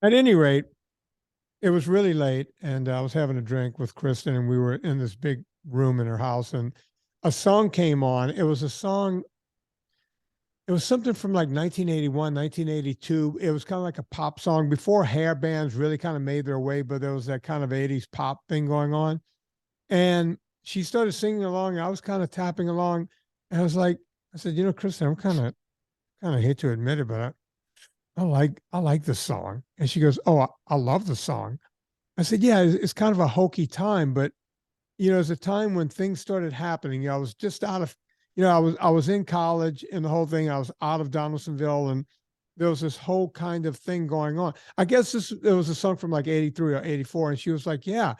At any rate, it was really late, and I was having a drink with Kristen, and we were in this big room in her house, and a song came on. It was a song. It was something from like 1981, 1982. It was kind of like a pop song before hair bands really kind of made their way, but there was that kind of 80s pop thing going on. And she started singing along, and I was kind of tapping along. And I said, Kristen, I'm kind of hate to admit it, but I like this song. And she goes, oh, I love the song. I said, yeah, it's kind of a hokey time, but it's a time when things started happening. I was just out of, I was in college and the whole thing. I was out of Donaldsonville, and there was this whole kind of thing going on. I guess it was a song from like 83 or 84. And she was like, yeah,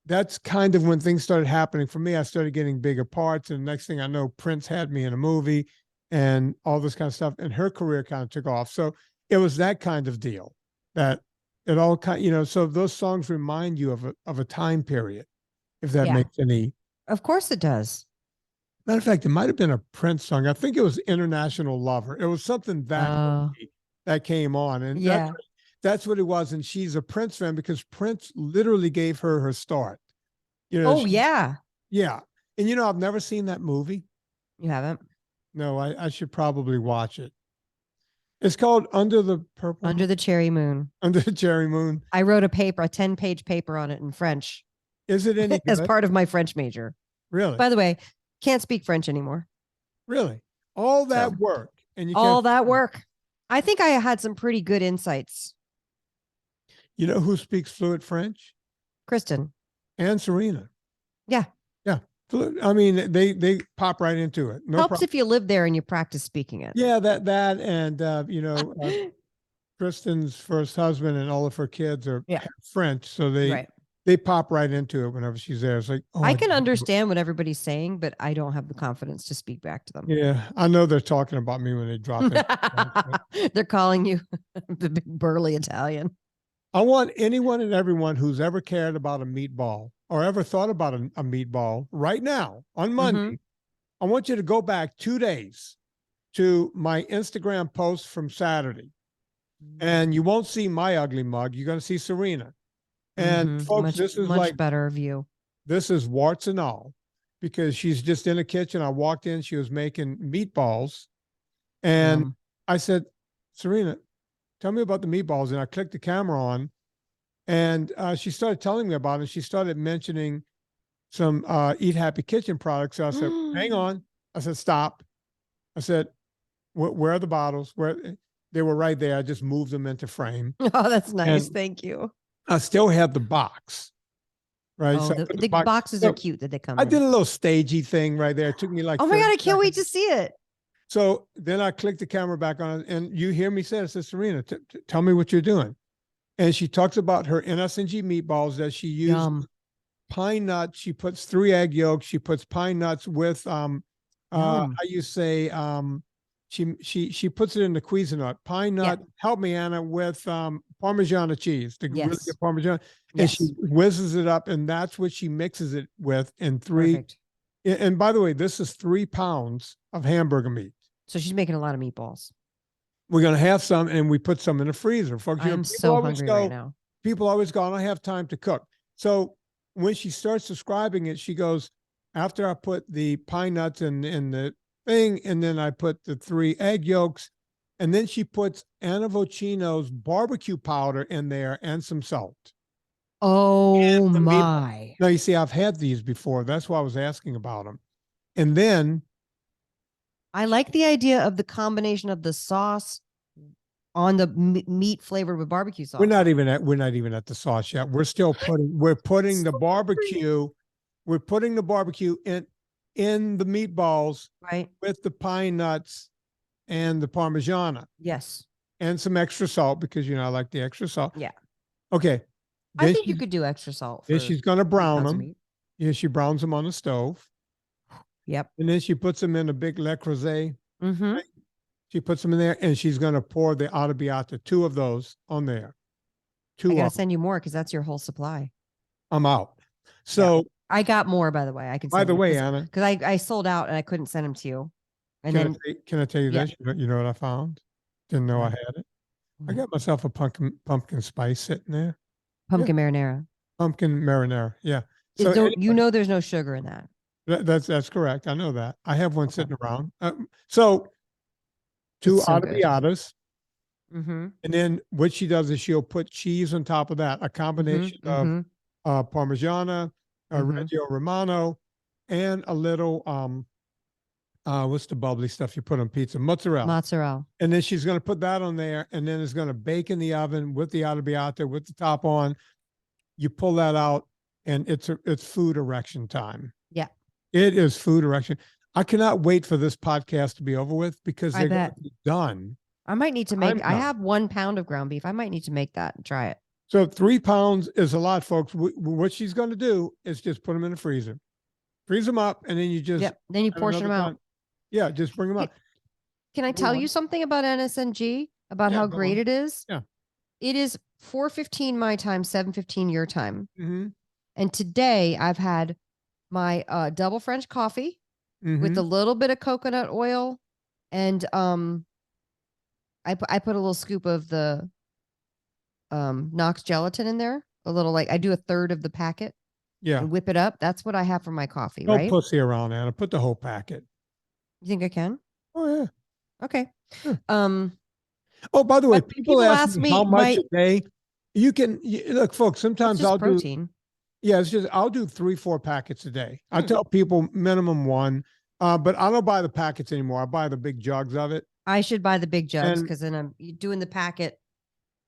that's kind of when things started happening for me. I started getting bigger parts. And the next thing I know, Prince had me in a movie and all this kind of stuff. And her career kind of took off. So it was that kind of deal that it all kind, so those songs remind you of a time period, if that makes any. Of course it does. Matter of fact, it might have been a Prince song. I think it was International Lover. It was something that came on. And that's what it was. And she's a Prince fan because Prince literally gave her start. Yeah. Yeah. And I've never seen that movie. You haven't? No, I should probably watch it. It's called Under the Cherry Moon. Under the Cherry Moon. I wrote a 10-page paper on it in French. Is it any as part of my French major? Really? By the way, can't speak French anymore. Really? All that work. And all that work. I think I had some pretty good insights. You know who speaks fluent French? Kristen. And Serena. Yeah. Yeah. I mean, they pop right into it. Helps if you live there and you practice speaking it. Yeah, that and Kristen's first husband and all of her kids are French, so they pop right into it whenever she's there. It's like, I can understand what everybody's saying, but I don't have the confidence to speak back to them. Yeah, I know they're talking about me when they drop it. They're calling you the big burly Italian. I want anyone and everyone who's ever cared about a meatball or ever thought about a meatball right now on Monday, I want you to go back 2 days to my Instagram post from Saturday. And you won't see my ugly mug. You're going to see Serena. And folks, this is much better view. This is warts and all, because she's just in the kitchen. I walked in, she was making meatballs. And I said, Serena, tell me about the meatballs. And I clicked the camera on. And she started telling me about it. She started mentioning some Eat Happy Kitchen products. So I said, hang on. I said, stop. I said, where are the bottles? Where they were right there. I just moved them into frame. Oh, that's nice. And thank you. I still have the box. Right. Oh, so the boxes are cute that they come I in. did a little stagey thing right there. It took me like, oh my God, I can't wait to see it. So then I clicked the camera back on, and you hear me say, I said, Serena, tell me what you're doing. And she talks about her NSNG meatballs that she used. Pine nuts. She puts 3 egg yolks. She puts pine nuts with how you say she puts it in the Cuisinart. Pine nut. Help me, Anna, with Parmesan cheese. The really good Parmesan. And she whizzes it up, and that's what she mixes it with in 3. Perfect. And by the way, this is 3 pounds of hamburger meat. So she's making a lot of meatballs. We're going to have some, and we put some in the freezer. Folks, I'm so hungry right now. People always go, I don't have time to cook. So when she starts describing it, she goes, after I put the pine nuts in the thing, and then I put the 3 egg yolks, and then she puts Anna Vocino's barbecue powder in there and some salt. Oh, my. Now, you see, I've had these before. That's why I was asking about them. And then I like the idea of the combination of the sauce on the meat flavored with barbecue sauce. We're not even at the sauce yet. We're still putting the barbecue. We're putting the barbecue in the meatballs, right, with the pine nuts and the Parmigiana. Yes. And some extra salt, because I like the extra salt. Yeah. Okay. I think you could do extra salt. Then she's going to brown them. Yeah, she browns them on the stove. Yep. And then she puts them in a big Le Creuset. Right? She puts them in there, and she's going to pour the arrabbiata, 2 of those on there. I got to send you more, because that's your whole supply. I'm out. So I got more, by the way. I can. By the way, Anna, because I sold out and I couldn't send them to you. And can I tell you this? You know what I found? Didn't know I had it. I got myself a pumpkin spice sitting there. Pumpkin marinara. Pumpkin marinara. Yeah. So You know there's no sugar in that. that's correct. I know that. I have one sitting around. So two It's so good. arrabbiatas. Mm-hmm. And then what she does is she'll put cheese on top of that, a combination of Parmigiana, Reggio Romano, and a little what's the bubbly stuff you put on pizza? Mozzarella. And then she's going to put that on there, and then it's going to bake in the oven with the arrabbiata with the top on. You pull that out, and it's food erection time. Yeah, it is food erection. I cannot wait for this podcast to be over with because they're going to be done. I might need to make. I have 1 pound of ground beef. I might need to make that and try it. So 3 pounds is a lot, folks. What she's going to do is just put them in the freezer, freeze them up, and then you just then you portion them out. Yeah, just bring them up. Can I tell you something about NSNG about how great it is? Yeah, it is 4:15 my time, 7:15 your time. Mm-hmm. And today I've had my double French coffee with a little bit of coconut oil, and I put a little scoop of the Knox gelatin in there. A little, like, I do 1/3 of the packet. Yeah. And whip it up. That's what I have for my coffee, Don't right? pussy around, Anna. Put the whole packet. You think I can? Oh yeah. Okay. Sure. Oh, by the way, people ask me how much a day. You can look, folks. Sometimes I'll protein. It's just I'll do 3-4 packets a day. I tell people minimum 1, but I don't buy the packets anymore. I buy the big jugs of it. I should buy the big jugs because then I'm doing the packet.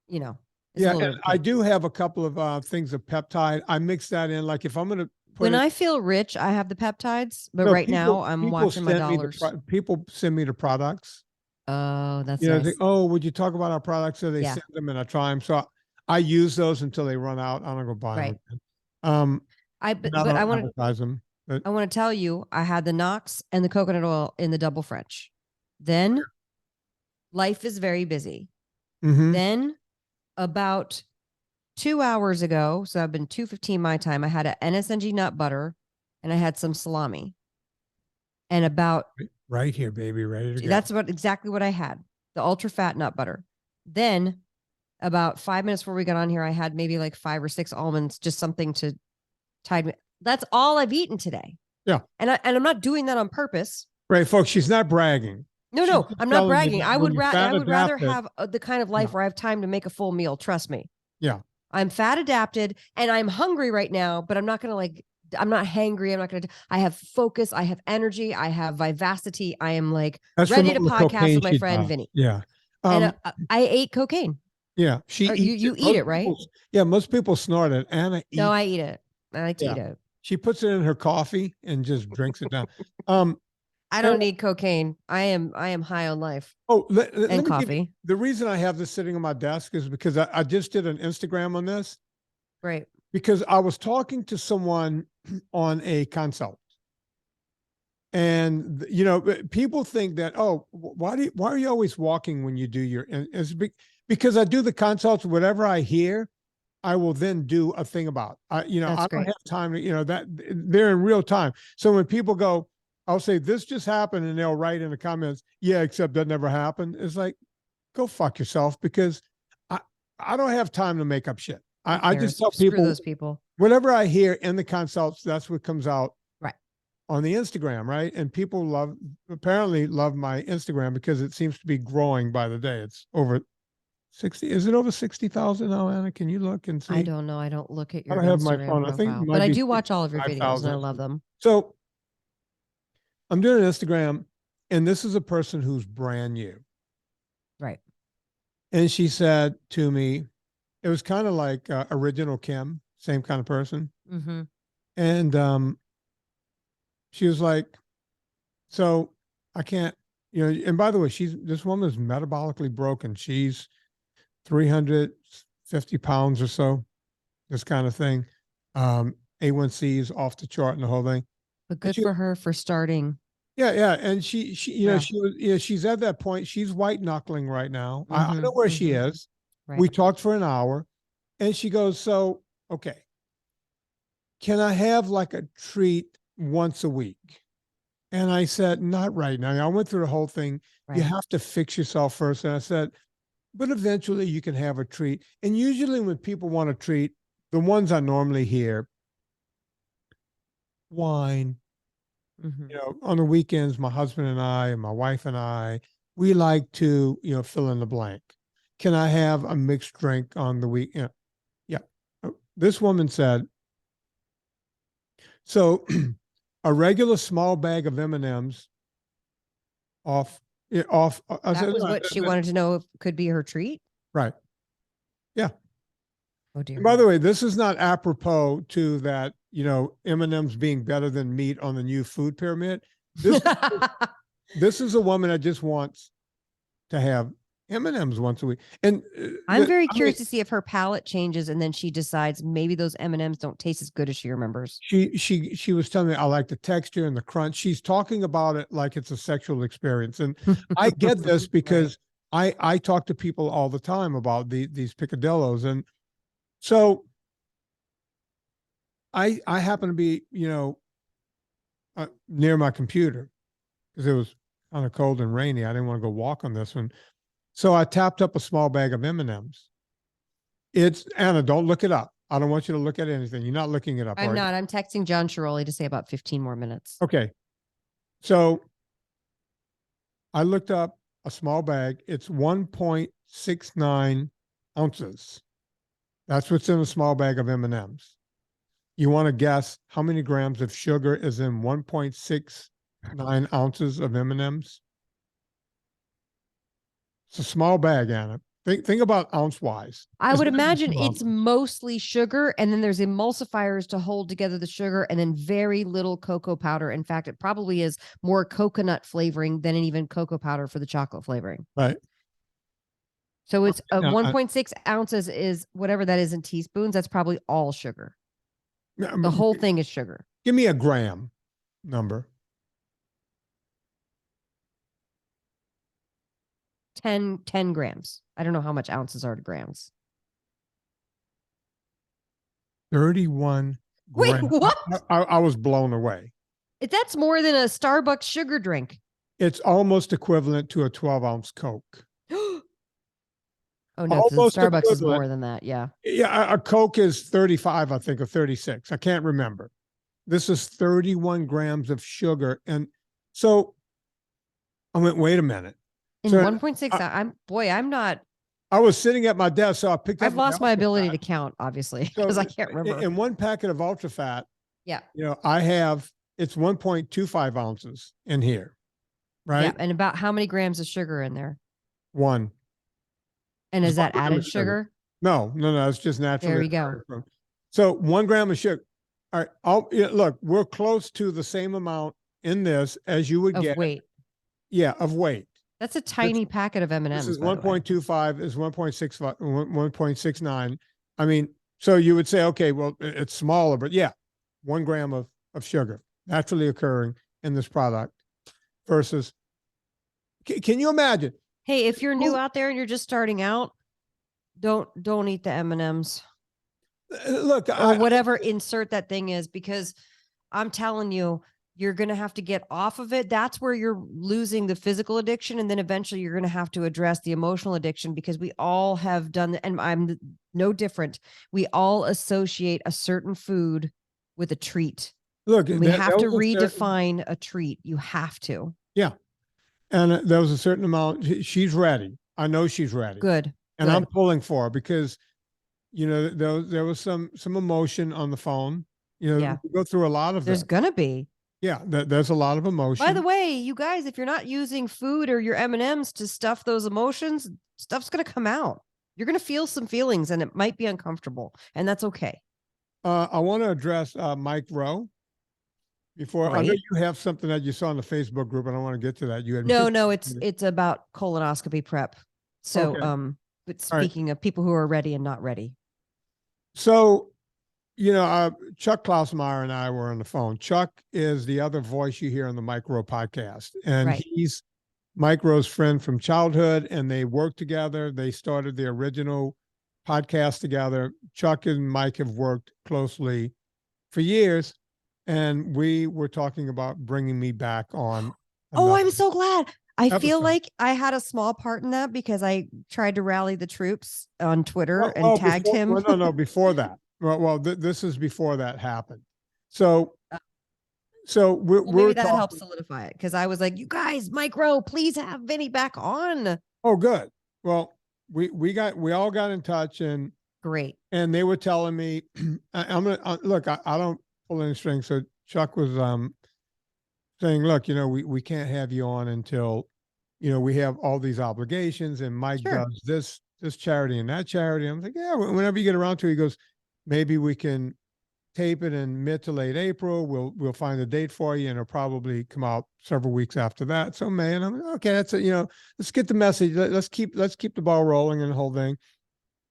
You know. Yeah, and I do have a couple of things of peptide. I mix that in. Like if I'm going to put when I feel rich, I have the peptides. But right now, I'm watching my dollars. People send me the products. Oh, that's nice. Think, oh, would you talk about our products? So they send them and I try them. So I use those until they run out. I don't go buy them again. I want to advertise them. But I want to tell you, I had the Knox and the coconut oil in the double French. Then life is very busy. Then about 2 hours ago, so I've been 2:15 my time, I had an NSNG nut butter and I had some salami. And about right here, baby, ready to go. That's exactly what I had. The ultra fat nut butter. Then about 5 minutes before we got on here, I had maybe like 5 or 6 almonds, just something to tide me. That's all I've eaten today. Yeah. And I'm not doing that on purpose. Right, folks. She's not bragging. No, I'm not bragging. I would rather have the kind of life where I have time to make a full meal. Trust me. Yeah. I'm fat adapted and I'm hungry right now, but I'm not going to I'm not hangry. I'm not going to, I have focus. I have energy. I have vivacity. I am ready to podcast with my friend Vinnie. Yeah. And I ate cocaine. Yeah. You eat it, right? Most people snort it. Anna eats. No, I eat it. I like to eat it. She puts it in her coffee and just drinks it down. I don't need cocaine. I am high on life. Oh, and coffee. The reason I have this sitting on my desk is because I just did an Instagram on this. Right. Because I was talking to someone on a consult. And people think that, oh, why are you always walking when you do your, and it's because I do the consults, whatever I hear, I will then do a thing about. I don't have time to, that they're in real time. So when people go, I'll say, this just happened, and they'll write in the comments, yeah, except that never happened. It's like, go fuck yourself, because I don't have time to make up shit. I just tell those people, whatever I hear in the consults, that's what comes out right on the Instagram, right? And people apparently love my Instagram because it seems to be growing by the day. It's over 60. Is it over 60,000 now, Anna? Can you look and see? I don't know. I don't look at your I don't have Instagram my phone. profile, I think but I do watch all of your videos and I love them. So I'm doing an Instagram, and this is a person who's brand new. Right. And she said to me, it was kind of like Original Kim, same kind of person. Mm-hmm. And she was like, so I can't, and by the way, this woman is metabolically broken. She's 350 pounds or so, this kind of thing. A1C is off the chart and the whole thing. But good for her for starting. Yeah. And she she's at that point. She's white knuckling right now. I know where she is. Right. We talked for an hour, and she goes, so, okay, can I have like a treat once a week? And I said, not right now. I went through the whole thing. Right. You have to fix yourself first. And I said, but eventually you can have a treat. And usually when people want to treat, the ones I normally hear, wine, you know, on the weekends, my husband and I and my wife and I, we like to, you know, fill in the blank. Can I have a mixed drink on the week? You know, yeah. This woman said, so a regular small bag of M&Ms off. That was what she wanted to know if could be her treat. Right. Yeah. Oh dear. And by the way, this is not apropos to that, you know, M&Ms being better than meat on the new food pyramid. This is a woman that just wants to have M&Ms once a week. And I'm very curious to see if her palate changes and then she decides maybe those M&Ms don't taste as good as she remembers. She was telling me, I like the texture and the crunch. She's talking about it like it's a sexual experience. And I get this because I talk to people all the time about these picadillos. And so I happen to be, you know, near my computer because it was kind of cold and rainy. I didn't want to go walk on this one. So I tapped up a small bag of M&Ms. It's, Anna, don't look it up. I don't want you to look at anything. You're not looking it up. I'm not. I'm texting John Schiaroli to say about 15 more minutes. Okay. So I looked up a small bag. It's 1.69 ounces. That's what's in a small bag of M&Ms. You want to guess how many grams of sugar is in 1.69 ounces of M&Ms? It's a small bag, Anna. Think about ounce wise. I would imagine it's mostly sugar, and then there's emulsifiers to hold together the sugar, and then very little cocoa powder. In fact, it probably is more coconut flavoring than even cocoa powder for the chocolate flavoring. Right. So it's 1.6 ounces is whatever that is in teaspoons. That's probably all sugar. The whole thing is sugar. Give me a gram number. 10 grams. I don't know how much ounces are to grams. 31 grams. Wait, what? I was blown away. That's more than a Starbucks sugar drink. It's almost equivalent to a 12-ounce Coke. Oh, no, Starbucks is more than that. Yeah. Yeah, a Coke is 35, I think, or 36. I can't remember. This is 31 grams of sugar. And so I went, wait a minute. In 1.6, I'm not. I was sitting at my desk, so I picked up. I've lost my ability to count, obviously, because I can't remember. In one packet of Ultra Fat, yeah, you know, it's 1.25 ounces in here, right? Yeah, and about how many grams of sugar in there? 1. And is that added sugar? No, it's just natural. There you go. So 1 gram of sugar. All right, look, we're close to the same amount in this as you would get. Of weight. Yeah, of weight. That's a tiny packet of M&Ms. This is 1.25 is 1.65, 1.69. I mean, so you would say, okay, well, it's smaller, but yeah, 1 gram of sugar naturally occurring in this product versus, can you imagine? Hey, if you're new out there and you're just starting out, don't eat the M&Ms. Look, or whatever insert that thing is, because I'm telling you, you're going to have to get off of it. That's where you're losing the physical addiction. And then eventually you're going to have to address the emotional addiction, because we all have done, and I'm no different. We all associate a certain food with a treat. Look, we have to redefine a treat. You have to. Yeah. And there was a certain amount. She's ready. I know she's ready. Good. And I'm pulling for her because, you know, there was some emotion on the phone. You know, we go through a lot of There's going to be. Yeah, there's a lot of emotion. By the way, you guys, if you're not using food or your M&Ms to stuff those emotions, stuff's going to come out. You're going to feel some feelings and it might be uncomfortable, and that's okay. I want to address Mike Rowe before. I know you have something that you saw in the Facebook group, and I want to get to that. You had No, it's about colonoscopy prep. So, but speaking of people who are ready and not ready. So, you know, Chuck Klausmeyer and I were on the phone. Chuck is the other voice you hear on the Mike Rowe podcast. And he's Mike Rowe's friend from childhood, and they worked together. They started the original podcast together. Chuck and Mike have worked closely for years. And we were talking about bringing me back on. Oh, I'm so glad. I feel like I had a small part in that because I tried to rally the troops on Twitter and tagged him. No, before that. This is before that happened. So maybe that helps solidify it, because I was like, you guys, Mike Rowe, please have Vinnie back on. Oh, good. Well, we all got in touch, and great. And they were telling me, I'm gonna look. I don't pull any strings. So Chuck was saying, look, we can't have you on until we have all these obligations, and Mike does this charity and that charity. I'm like, yeah, whenever you get around to it, he goes, maybe we can tape it in mid to late April. We'll find a date for you, and it'll probably come out several weeks after that. So May, and I'm like, okay, that's it. Let's get the message. Let's keep the ball rolling and the whole thing.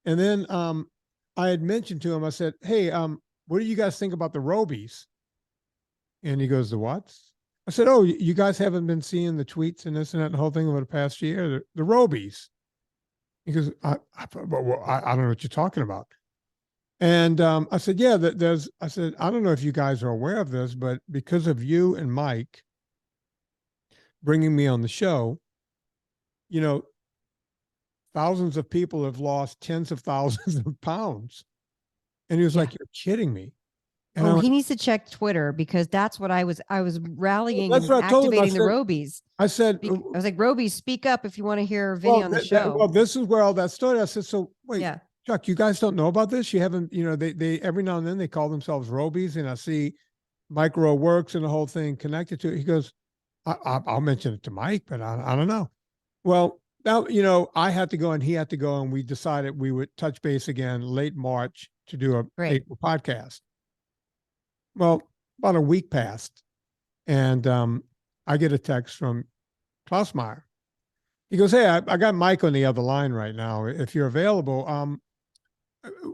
And then I had mentioned to him, I said, hey, what do you guys think about the Rowebies? And he goes, the what? I said, oh, you guys haven't been seeing the tweets and this and that and the whole thing over the past year, the Rowebies. He goes, I don't know what you're talking about. And I said, yeah, I said, I don't know if you guys are aware of this, but because of you and Mike bringing me on the show, thousands of people have lost tens of thousands of pounds. And he was like, you're kidding me. And he needs to check Twitter, because that's what I was rallying and activating the Rowebies. I said, I was like, Rowebies, speak up if you want to hear Vinnie on the show. This is where all that started. I said, so wait, Chuck, you guys don't know about this? You haven't, they every now and then they call themselves Rowebies, and I see Mike Rowe works and the whole thing connected to it. He goes, I'll mention it to Mike, but I don't know. Well, now, I had to go and he had to go, and we decided we would touch base again late March to do a April podcast. Well, about a week passed, and I get a text from Klaus Meyer. He goes, hey, I got Mike on the other line right now. If you're available,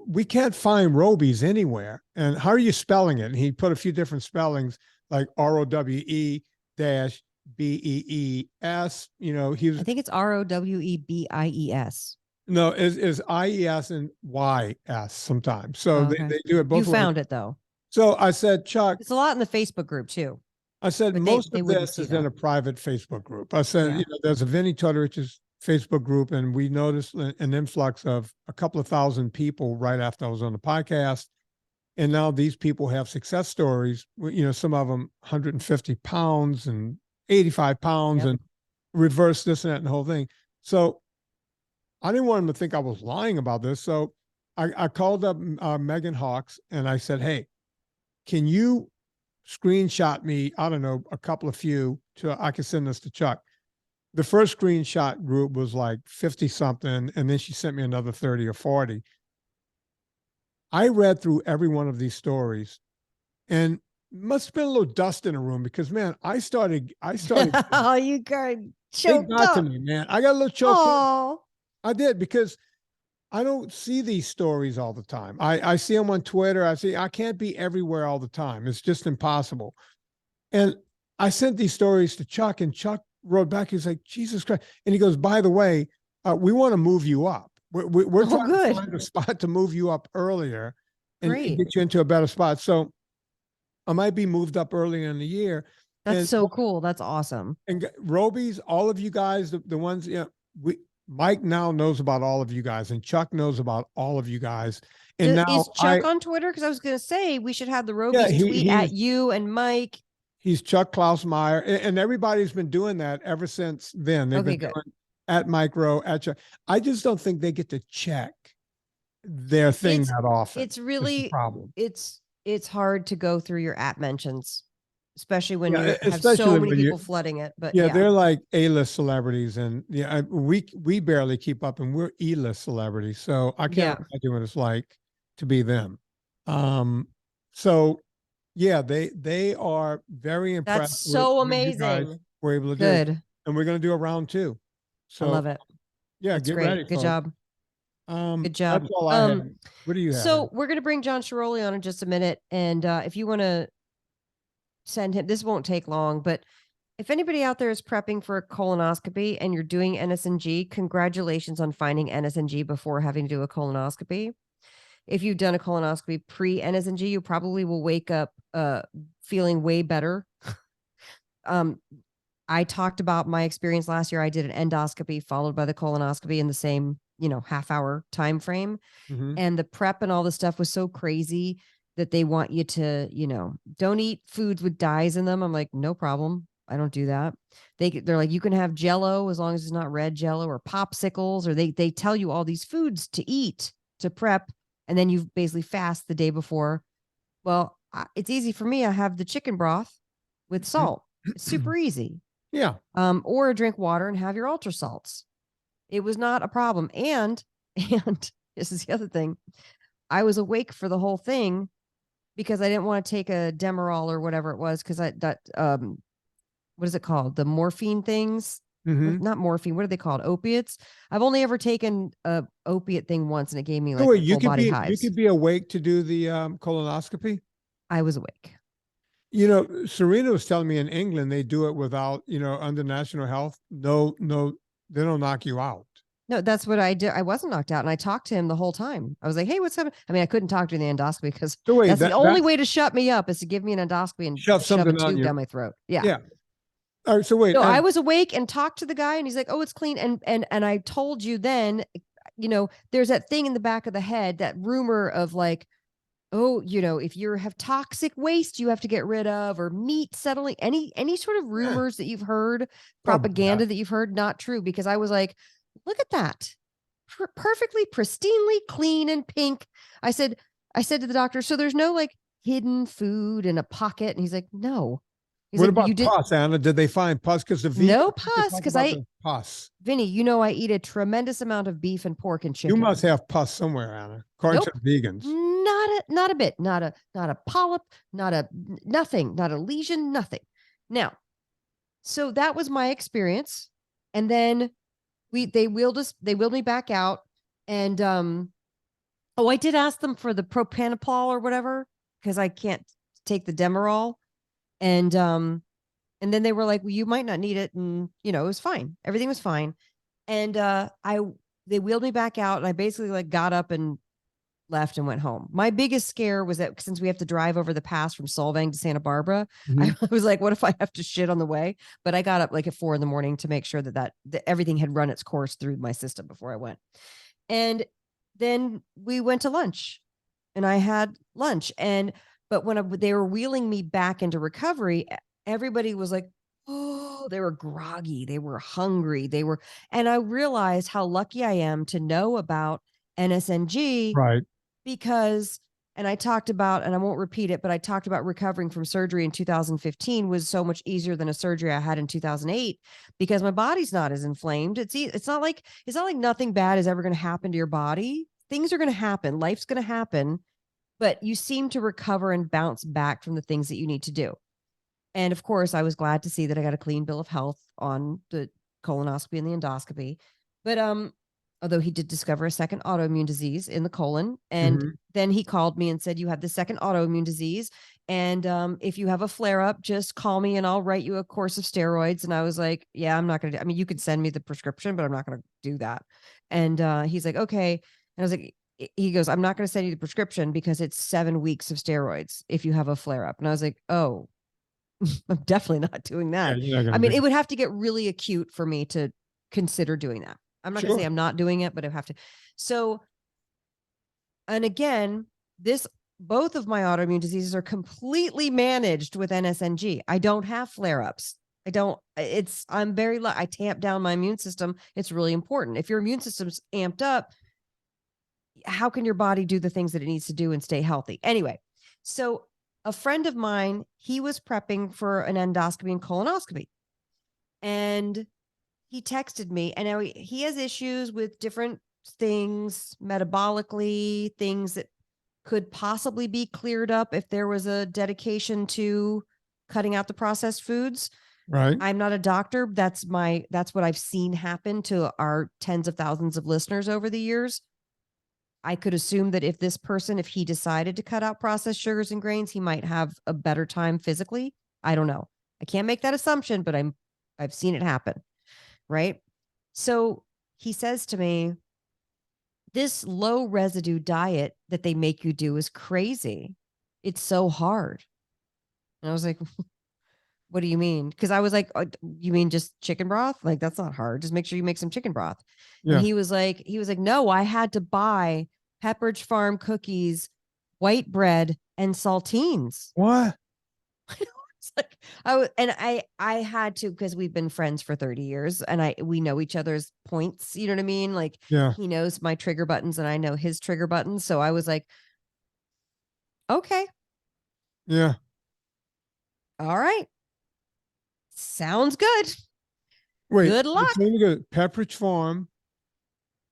we can't find Rowebies anywhere. And how are you spelling it? And he put a few different spellings, like ROWE-BEES. I think it's ROWEBIES. No, is IES and YS sometimes. So they do it both ways. You found it though. So I said, Chuck, it's a lot in the Facebook group too. I said, most of this is in a private Facebook group. I said, there's a Vinnie Tortorich's Facebook group, and we noticed an influx of a couple of thousand people right after I was on the podcast. And now these people have success stories, some of them 150 pounds and 85 pounds and reverse this and that and the whole thing. So I didn't want them to think I was lying about this. So I called up Megan Hawks, and I said, hey, can you screenshot me, I don't know, a couple of few so I can send this to Chuck. The first screenshot group was like 50 something, and then she sent me another 30 or 40. I read through every one of these stories, and must have been a little dust in the room, because man, I started oh, you got choked up to me, man. I got a little choked up. I did, because I don't see these stories all the time. I see them on Twitter. I can't be everywhere all the time. It's just impossible. And I sent these stories to Chuck, and Chuck wrote back. He's like, Jesus Christ. And he goes, by the way, we want to move you up. We're trying to find a spot to move you up earlier and get you into a better spot. So I might be moved up earlier in the year. That's so cool. That's awesome. And Rowebies, all of you guys, the ones, Mike now knows about all of you guys, and Chuck knows about all of you guys. And now is Chuck on Twitter? Because I was going to say we should have the Rowebies tweet at you and Mike. He's Chuck Klaus Meyer, and everybody's been doing that ever since then. They've been doing at Mike Rowe, at Chuck. I just don't think they get to check their thing that often. It's really problem. It's hard to go through your @ mentions, especially when you have so many people flooding it. But they're like A-list celebrities, and we barely keep up, and we're E-list celebrities. So I can't imagine what it's like to be them. So yeah, they are very impressed. That's so amazing. We're able to do it. And we're going to do a round 2. So I love it. Yeah, that's get ready. Good job. Good job. That's all I have. What do you have? So we're going to bring John Schiaroli on in just a minute. And if you want to send him, this won't take long, but if anybody out there is prepping for a colonoscopy and you're doing NSNG, congratulations on finding NSNG before having to do a colonoscopy. If you've done a colonoscopy pre-NSNG, you probably will wake up feeling way better. I talked about my experience last year. I did an endoscopy followed by the colonoscopy in the same, half-hour time frame. And the prep and all the stuff was so crazy that they want you to, don't eat foods with dyes in them. I'm like, no problem. I don't do that. They're like, you can have Jello as long as it's not red Jello, or popsicles, or they tell you all these foods to eat to prep, and then you basically fast the day before. Well, it's easy for me. I have the chicken broth with salt. It's super easy. Yeah. Or drink water and have your ultra salts. It was not a problem. And this is the other thing. I was awake for the whole thing because I didn't want to take a Demerol or whatever it was, because what is it called? The morphine things? Not morphine. What are they called? Opiates. I've only ever taken a opiate thing once, and it gave me like full body hives. You could be awake to do the colonoscopy. I was awake. Serena was telling me in England they do it without, under national health. No, they don't knock you out. No, that's what I did. I wasn't knocked out, and I talked to him the whole time. I was like, "Hey, what's happening?" I mean, I couldn't talk during the endoscopy because that's the only way to shut me up, is to give me an endoscopy and shove a tube down my throat. Yeah. Yeah. All right. So wait. No, I was awake and talked to the guy, and he's like, "Oh, it's clean." And I told you then, there's that thing in the back of the head, that rumor of like, oh, if you have toxic waste you have to get rid of, or meat settling, any sort of rumors that you've heard, propaganda that you've heard, not true. Because I was like, look at that. Perfectly pristinely clean and pink. I said to the doctor, so there's no like hidden food in a pocket? And he's like, no. What about pus, Anna? Did they find pus? Because no pus, because pus. Vinny, I eat a tremendous amount of beef and pork and chicken. You must have pus somewhere, Anna. According to the vegans. Not a bit. Not a polyp. Nothing. Not a lesion. Nothing. Now, so that was my experience, and then they wheeled me back out, and I did ask them for the propanopol or whatever, because I can't take the Demerol. And then they were like, well, you might not need it. And, it was fine. Everything was fine. And they wheeled me back out, and I basically like got up and left and went home. My biggest scare was that since we have to drive over the pass from Solvang to Santa Barbara, I was like, what if I have to shit on the way? But I got up like at 4 a.m. to make sure that everything had run its course through my system before I went. And then we went to lunch, and I had lunch. But when they were wheeling me back into recovery, everybody was like, oh, they were groggy. They were hungry. And I realized how lucky I am to know about NSNG. Right. Because, and I talked about, and I won't repeat it, but I talked about recovering from surgery in 2015 was so much easier than a surgery I had in 2008, because my body's not as inflamed. It's not like nothing bad is ever going to happen to your body. Things are going to happen. Life's going to happen. But you seem to recover and bounce back from the things that you need to do. And of course, I was glad to see that I got a clean bill of health on the colonoscopy and the endoscopy. But although he did discover a second autoimmune disease in the colon, and then he called me and said, you have the second autoimmune disease. And if you have a flare up, just call me and I'll write you a course of steroids. And I was like, yeah, I'm not going to, you could send me the prescription, but I'm not going to do that. And he's like, okay. And I was like, he goes, I'm not going to send you the prescription because it's 7 weeks of steroids if you have a flare up. And I was like, oh, I'm definitely not doing that. Yeah, it would have to get really acute for me to consider doing that. I'm not going to say I'm not doing it, but I have to. So, and again, both of my autoimmune diseases are completely managed with NSNG. I don't have flare ups. I'm very, I tamp down my immune system. It's really important. If your immune system's amped up, how can your body do the things that it needs to do and stay healthy? Anyway, so a friend of mine, he was prepping for an endoscopy and colonoscopy, and he texted me, and now he has issues with different things metabolically, things that could possibly be cleared up if there was a dedication to cutting out the processed foods. Right. I'm not a doctor. That's what I've seen happen to our tens of thousands of listeners over the years. I could assume that if he decided to cut out processed sugars and grains, he might have a better time physically. I don't know. I can't make that assumption, but I've seen it happen. Right. So he says to me, this low residue diet that they make you do is crazy. It's so hard. And I was like, What do you mean? Because I was like, you mean just chicken broth? Like, that's not hard. Just make sure you make some chicken broth. Yeah. And he was like, no, I had to buy Pepperidge Farm cookies, white bread, and saltines. What? It's like I had to, because we've been friends for 30 years and we know each other's points. You know what I mean? Like, Yeah. he knows my trigger buttons and I know his trigger buttons. So I was like, okay. Yeah. All right. Sounds good. Wait. Good luck. Pepperidge Farm,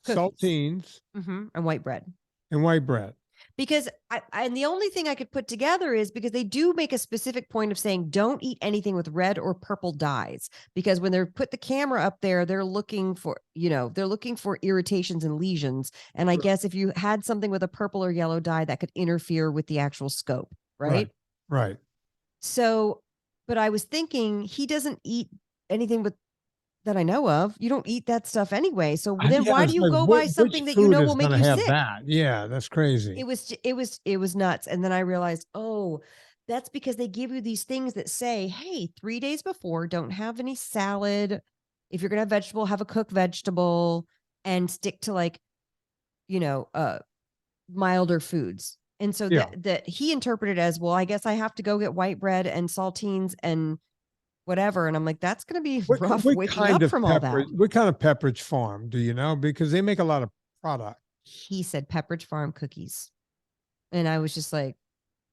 Cookies. saltines, and white bread. And white bread. Because and the only thing I could put together is because they do make a specific point of saying don't eat anything with red or purple dyes, because when they're put the camera up there, they're looking for, irritations and lesions. And I guess if you had something with a purple or yellow dye, that could interfere with the actual scope. Right. So, but I was thinking he doesn't eat anything that I know of. You don't eat that stuff anyway. So then why do you go buy something that you know will make you sick? Yeah, that's crazy. It was nuts. And then I realized, oh, that's because they give you these things that say, hey, 3 days before, don't have any salad. If you're going to have vegetable, have a cooked vegetable, and stick to like, milder foods. And so that he interpreted as, well, I guess I have to go get white bread and saltines and whatever. And I'm like, that's going to be rough waking up from all that. What kind of Pepperidge Farm do you know? Because they make a lot of product. He said Pepperidge Farm cookies. And I was just like,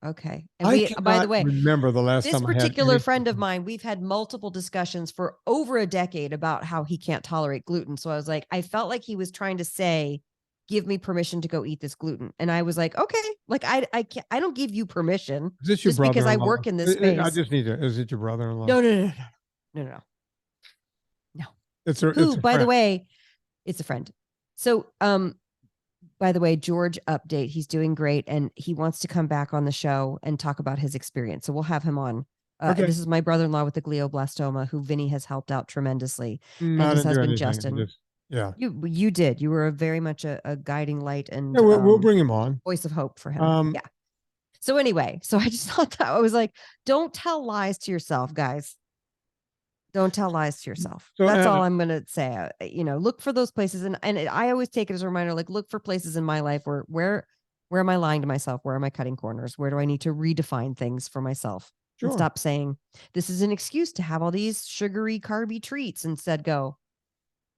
okay. And by the way, remember the last time this particular friend of mine, we've had multiple discussions for over a decade about how he can't tolerate gluten. So I was like, I felt like he was trying to say, give me permission to go eat this gluten. And I was like, okay, like I can't, I don't give you permission. Is this your brother? Because I work in this space. I just need to, is it your brother-in-law? No. It's by the way, it's a friend. So, by the way, George update, he's doing great. And he wants to come back on the show and talk about his experience. So we'll have him on. Okay. This is my brother-in-law with the glioblastoma, who Vinnie has helped out tremendously. And his husband, Justin. Yeah, you did. You were very much a guiding light, and we'll bring him on. Voice of hope for him. Yeah. So anyway, so I just thought that, I was like, don't tell lies to yourself, guys. Don't tell lies to yourself. So that's all I'm going to say. Look for those places. And I always take it as a reminder, like, look for places in my life where am I lying to myself? Where am I cutting corners? Where do I need to redefine things for myself? Sure. And stop saying this is an excuse to have all these sugary, carby treats. Instead go,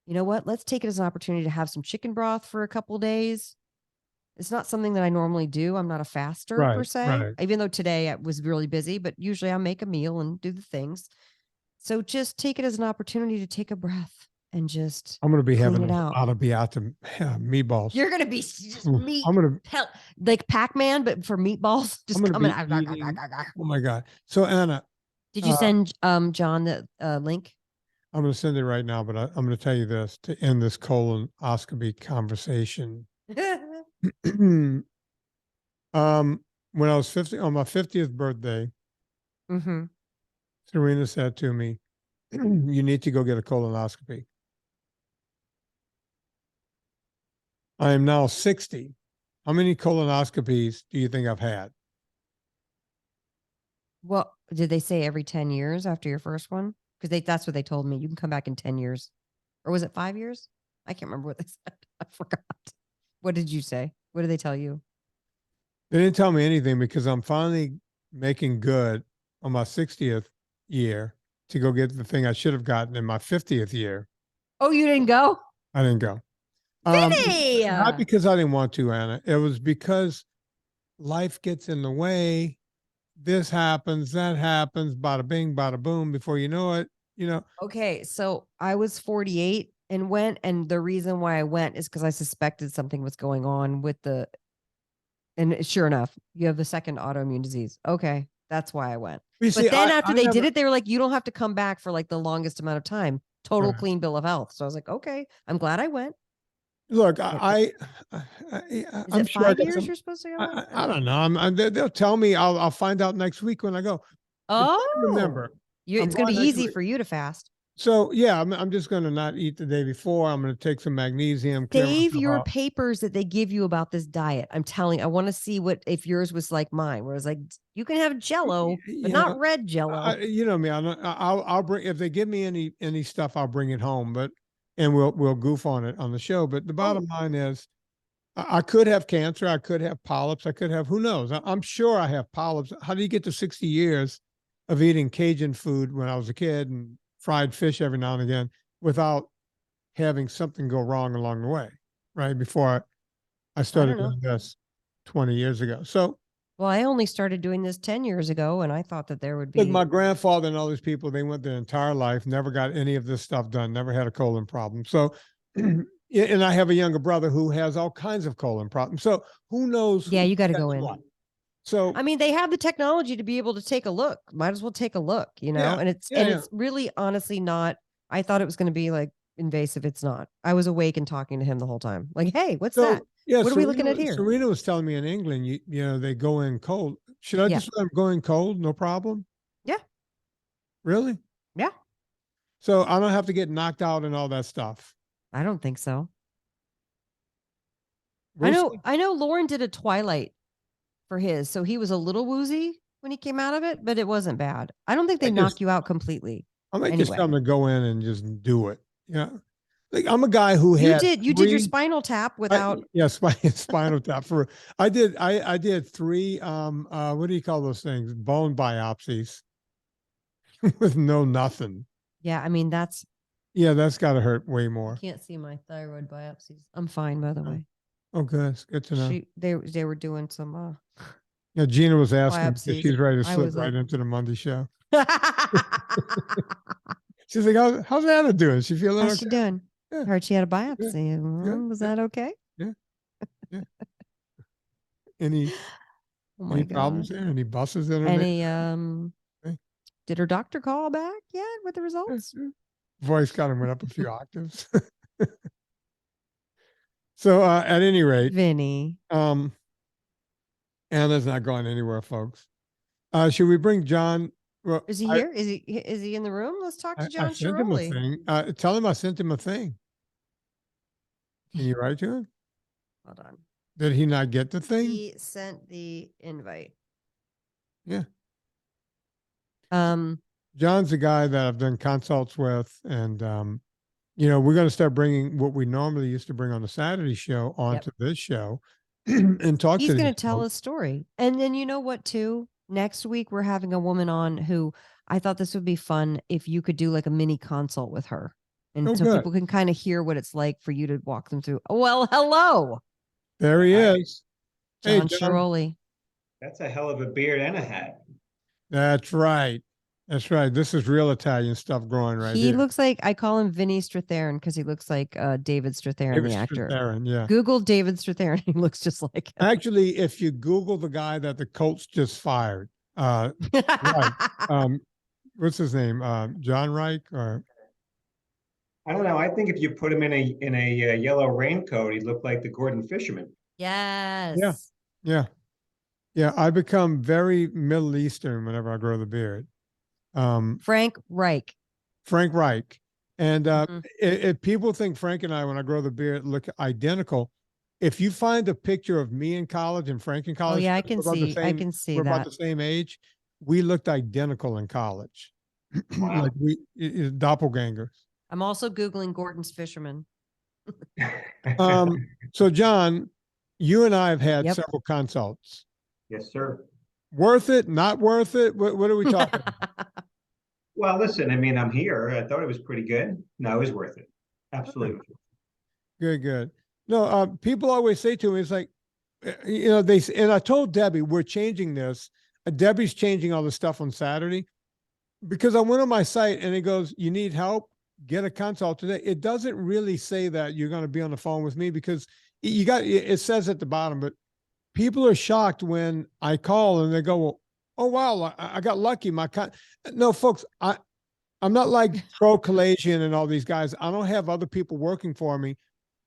you know what? Let's take it as an opportunity to have some chicken broth for a couple of days. It's not something that I normally do. I'm not a faster per se, even though today I was really busy, but usually I make a meal and do the things. So just take it as an opportunity to take a breath and just I'm going to be having meatballs. You're going to be just meat. I'm going to like Pac-Man, but for meatballs. Just coming out. Oh my God. So Anna, did you send John the link? I'm going to send it right now, but I'm going to tell you this to end this colonoscopy conversation. When I was 50, on my 50th birthday, Serena said to me, you need to go get a colonoscopy. I am now 60. How many colonoscopies do you think I've had? Well, did they say every 10 years after your first one? Because that's what they told me. You can come back in 10 years. Or was it 5 years? I can't remember what they said. I forgot. What did you say? What did they tell you? They didn't tell me anything, because I'm finally making good on my 60th year to go get the thing I should have gotten in my 50th year. Oh, you didn't go? I didn't go. Vinnie! Not because I didn't want to, Anna. It was because life gets in the way. This happens, that happens, bada bing, bada boom. Before you know it, Okay, so I was 48 and went, and the reason why I went is because I suspected something was going on with and sure enough, you have the second autoimmune disease. Okay, that's why I went. But then after they did it, they were like, you don't have to come back for like the longest amount of time. Total clean bill of health. So I was like, okay, I'm glad I went. Look, I'm sure 5 years you're supposed to go? I don't know. They'll tell me. I'll find out next week when I go. Oh, remember, it's going to be easy for you to fast. So yeah, I'm just going to not eat the day before. I'm going to take some magnesium, clear Save myself your out. papers that they give you about this diet. I'm telling you, I want to see if yours was like mine, where it's like, you can have Jello, but You know, not red Jello. you know me. I'll bring, if they give me any stuff, I'll bring it home. But and we'll goof on it on the show. But the bottom line is, I could have cancer. I could have polyps. I could have, who knows? I'm sure I have polyps. How do you get to 60 years of eating Cajun food when I was a kid and fried fish every now and again without having something go wrong along the way, right? Before I started doing this 20 years ago. So, well, I only started doing this 10 years ago, and I thought that there would be. look, my grandfather and all these people, they went their entire life, never got any of this stuff done, never had a colon problem. So, and I have a younger brother who has all kinds of colon problems. So who knows? Yeah, you got to go in. What? So, I mean, they have the technology to be able to take a look. Might as well take a look, Yeah, and it's really honestly not. I thought it was going to be like invasive. It's not. I was awake and talking to him the whole time. Like, hey, what's that? Yeah, what are we looking at here? Serena was telling me in England, you know, they go in cold. Should I just let them go in cold? No problem. Yeah. Really? Yeah. So I don't have to get knocked out and all that stuff. I don't think so. I know Lauren did a Twilight for his, so he was a little woozy when he came out of it, but it wasn't bad. I don't think they knock you out completely. I might just tell them to go in and just do it. Yeah. Like, I'm a guy who you did your spinal tap without spinal tap for I did 3 what do you call those things? Bone biopsies with nothing. Yeah, I mean that's got to hurt way more. I can't see my thyroid biopsies. I'm fine, by the way. Oh, good. It's good to know. They were doing some Yeah, Gina was asking if she's ready to slip right into the Monday show. She's like, how's Anna doing? She feeling How's she doing? Yeah. Heard she had a biopsy. Yeah. Was that okay? Yeah. Yeah. Any problems there? Any buses that are did her doctor call back yet with the results? Voice kind of went up a few octaves. So at any rate, Vinny. Anna's not going anywhere, folks. Should we bring John? Well, is he here? Is he in the room? Let's talk to John Schiaroli. Tell him I sent him a thing. Can you write to him? Hold on. Did he not get the thing? He sent the invite. Yeah. John's the guy that I've done consults with, and you know, we're going to start bringing what we normally used to bring on the Saturday show onto this show and talk to. He's going to tell a story, and then you know what? Too, next week we're having a woman on who I thought this would be fun if you could do like a mini consult with her. And so people can kind of hear what it's like for you to walk them through. Well, hello. There he is. John Schiaroli. That's a hell of a beard and a hat. That's right. That's right. This is real Italian stuff growing right here. He looks like, I call him Vinnie Strathairn because he looks like David Strathairn, the actor. Strathairn, yeah. Google David Strathairn. He looks just like him. Actually, if you Google the guy that the Colts just fired, right, what's his name? John Reich or... I don't know. I think if you put him in a yellow raincoat, he'd look like the Gordon Fisherman. Yes. Yeah. Yeah. Yeah. I become very Middle Eastern whenever I grow the beard. Frank Reich. And if people think Frank and I, when I grow the beard, look identical, if you find a picture of me in college and Frank in college, I can see we're about the same age. We looked identical in college. Wow. Like doppelgangers. I'm also Googling Gordon's Fisherman. So John, you and I have had several consults. Yes, sir. Worth it? Not worth it? What are we talking about? Well, listen, I mean, I'm here. I thought it was pretty good. No, it was worth it. Absolutely. Good. No, people always say to me, it's like, you know, and I told Debbie, we're changing this. Debbie's changing all the stuff on Saturday because I went on my site and it goes, you need help? Get a consult today. It doesn't really say that you're going to be on the phone with me because it says at the bottom, but people are shocked when I call and they go, well, oh, wow, I got lucky. No, folks, I'm not like Pro Collation and all these guys. I don't have other people working for me.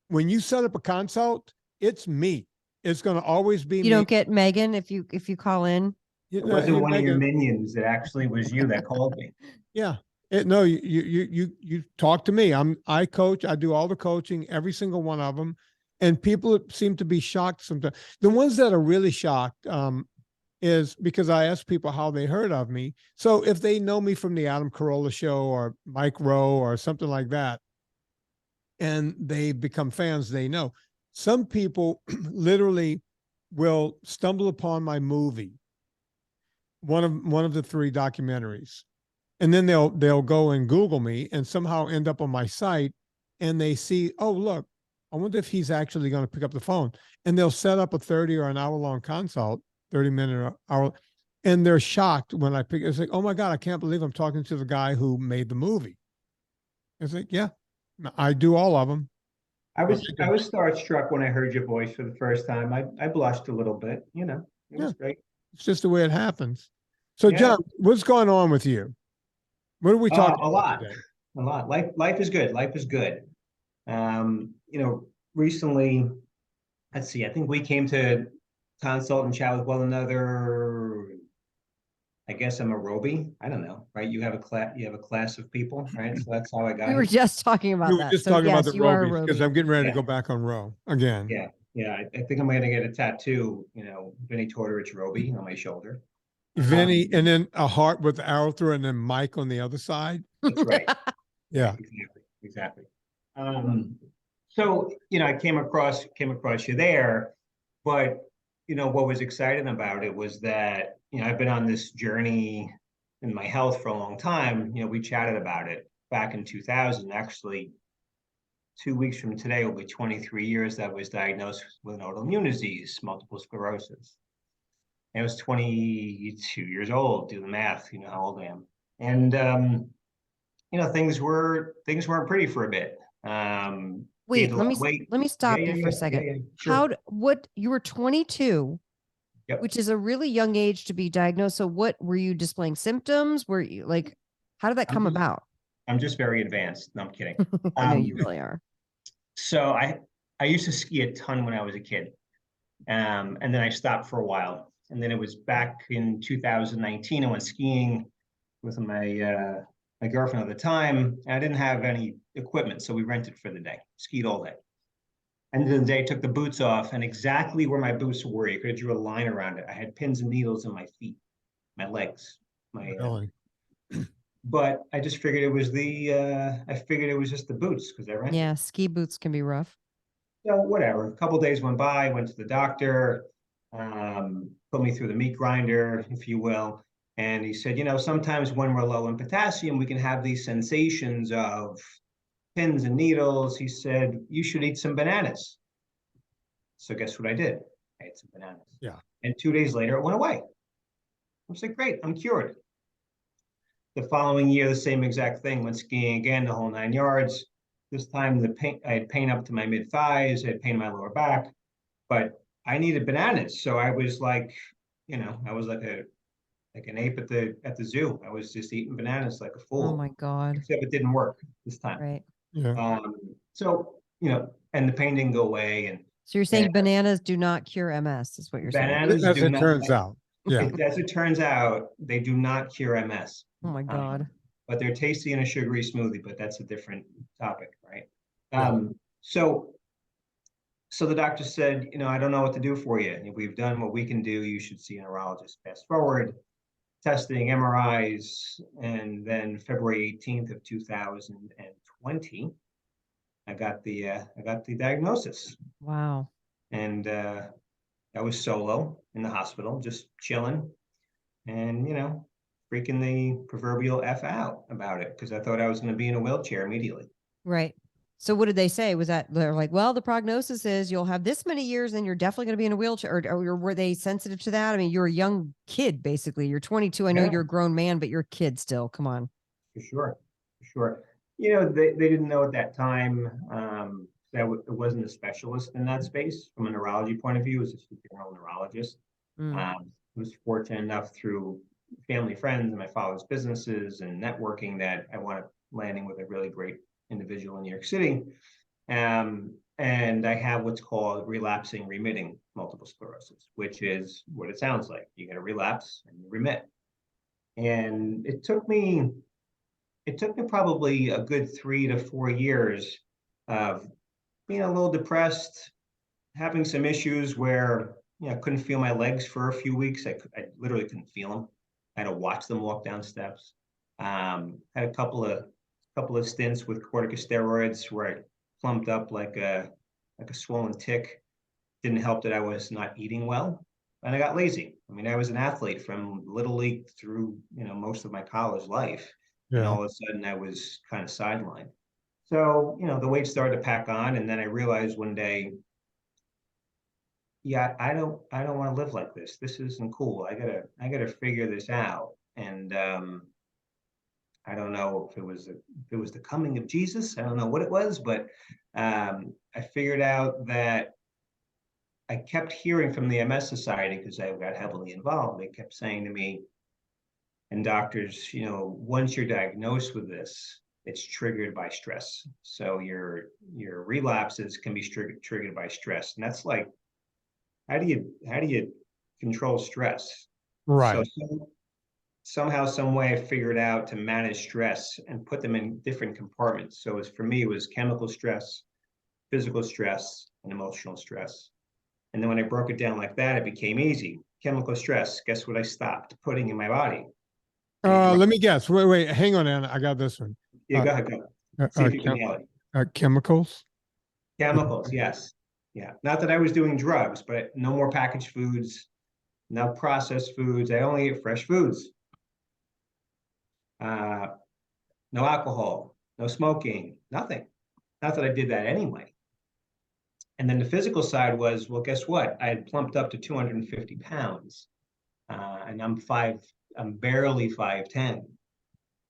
When you set up a consult, it's me. It's going to always be me. You don't get Megan if you call in? It wasn't one of your minions. It actually was you that called me. Yeah. No, you talk to me. I coach. I do all the coaching, every single one of them, and people seem to be shocked sometimes. The ones that are really shocked is because I ask people how they heard of me. So if they know me from the Adam Carolla show or Mike Rowe or something like that, and they become fans, they know. Some people literally will stumble upon my movie, one of the 3 documentaries, and then they'll go and Google me and somehow end up on my site, and they see, oh look, I wonder if he's actually going to pick up the phone, and they'll set up a 30 or an hour long consult, 30-minute or hour, and they're shocked when I pick. It's like, oh my God, I can't believe I'm talking to the guy who made the movie. It's like, yeah, I do all of them. I was starstruck when I heard your voice for the first time. I blushed a little bit, you know. It was great. It's just the way it happens. So Yeah. John, what's going on with you? What are we talking A about lot. today? A lot. Life is good. Life is good. You know, recently, let's see, I think we came to consult and chat with one another. I guess I'm a Rowebie. I don't know, right? You have a class of people, right? So that's how I got We were here. just talking about We were that. just So talking about yes, the you are a Robies because Rowebie. I'm getting ready Yeah. to go back on Row again. Yeah. Yeah. I think I'm gonna get a tattoo, you know, Vinnie Tortorich Rowebie on my shoulder. Vinny, and then a heart with the arrow through, and then Mike on the other side. That's right. Yeah. Exactly. So, you know, I came across you there, but you know, what was exciting about it was that, you know, I've been on this journey in my health for a long time. You know, we chatted about it back in 2000. Actually, 2 weeks from today will be 23 years that I was diagnosed with an autoimmune disease, multiple sclerosis. And I was 22 years old. Do the math, you know how old I am. And you know, things weren't pretty for a bit. Wait, Gained a lot of weight. let me stop you for a second. Sure. What you were 22, Yep. which is a really young age to be diagnosed. So what were you displaying symptoms? Were you like, how did that come about? I'm just very advanced. No, I'm kidding. I know you really are. So I used to ski a ton when I was a kid. And then I stopped for a while. And then it was back in 2019. I went skiing with my girlfriend at the time. And I didn't have any equipment, so we rented for the day, skied all day. End of the day, took the boots off, and exactly where my boots were, you could have drew a line around it. I had pins and needles in my feet, my legs, Really? but I just figured it was just the boots because I rented. Yeah, ski boots can be rough. So whatever. A couple days went by, went to the doctor, put me through the meat grinder, if you will. And he said, you know, sometimes when we're low in potassium, we can have these sensations of pins and needles. He said, you should eat some bananas. So guess what I did? I ate some bananas. Yeah. And 2 days later, it went away. I was like, great, I'm cured. The following year, the same exact thing, went skiing again, the whole 9 yards. This time, I had pain up to my mid thighs, I had pain in my lower back, but I needed bananas. So I was like, you know, I was like an ape at the zoo. I was just eating bananas like a fool. Oh my God. Except it didn't work this time. Right. Yeah. So, you know, and the pain didn't go away. And so you're saying bananas do not cure MS, is what you're saying. bananas As do it not, turns out. Yeah. as it turns out, they do not cure MS. Oh my God. But they're tasty in a sugary smoothie, but that's a different topic, right? Yeah. So the doctor said, you know, I don't know what to do for you. We've done what we can do. You should see a neurologist. Fast forward, testing, MRIs, and then February 18th of 2020, I got the diagnosis. Wow. And I was solo in the hospital, just chilling, and you know, freaking the proverbial F out about it because I thought I was going to be in a wheelchair immediately. Right. So what did they say? Was that they're like, well, the prognosis is you'll have this many years and you're definitely going to be in a wheelchair, or were they sensitive to that? I mean, you're a young kid, basically. You're 22. I know you're a grown man, but you're a kid still. Come on. For sure. You know, they didn't know at that time that it wasn't a specialist in that space from a neurology point of view. It was just a general neurologist. I was fortunate enough through family, friends, and my father's businesses and networking that I wound up landing with a really great individual in New York City. And I have what's called relapsing remitting multiple sclerosis, which is what it sounds like. You get a relapse and you remit. And it took me it took me probably a good 3 to 4 years of being a little depressed, having some issues where, I couldn't feel my legs for a few weeks. I literally couldn't feel them. I had to watch them walk down steps. Had a couple of stints with corticosteroids where I plumped up like a swollen tick. Didn't help that I was not eating well, and I got lazy. I mean, I was an athlete from little league through most of my college life, and Yeah. all of a sudden I was kind of sidelined. So the weight started to pack on, and then I realized one day, yeah, I don't want to live like this. This isn't cool. I gotta figure this out. And I don't know if it was the coming of Jesus. I don't know what it was, but I figured out that I kept hearing from the MS Society, because I got heavily involved. They kept saying to me, and doctors, once you're diagnosed with this, it's triggered by stress. So your relapses can be triggered by stress, and that's like, how do you control stress? Right. So somehow, some way, I figured out to manage stress and put them in different compartments. So for me, it was chemical stress, physical stress, and emotional stress. And then when I broke it down like that, it became easy. Chemical stress, guess what I stopped putting in my body? Let me guess. Wait, hang on, Anna. I got this one. Yeah, go ahead, go. See if you can nail it. Chemicals. Chemicals, yes. Yeah. Not that I was doing drugs, but no more packaged foods, no processed foods. I only eat fresh foods. No alcohol, no smoking, nothing. Not that I did that anyway. And then the physical side was, well, guess what? I had plumped up to 250 pounds, and I'm barely 5'10".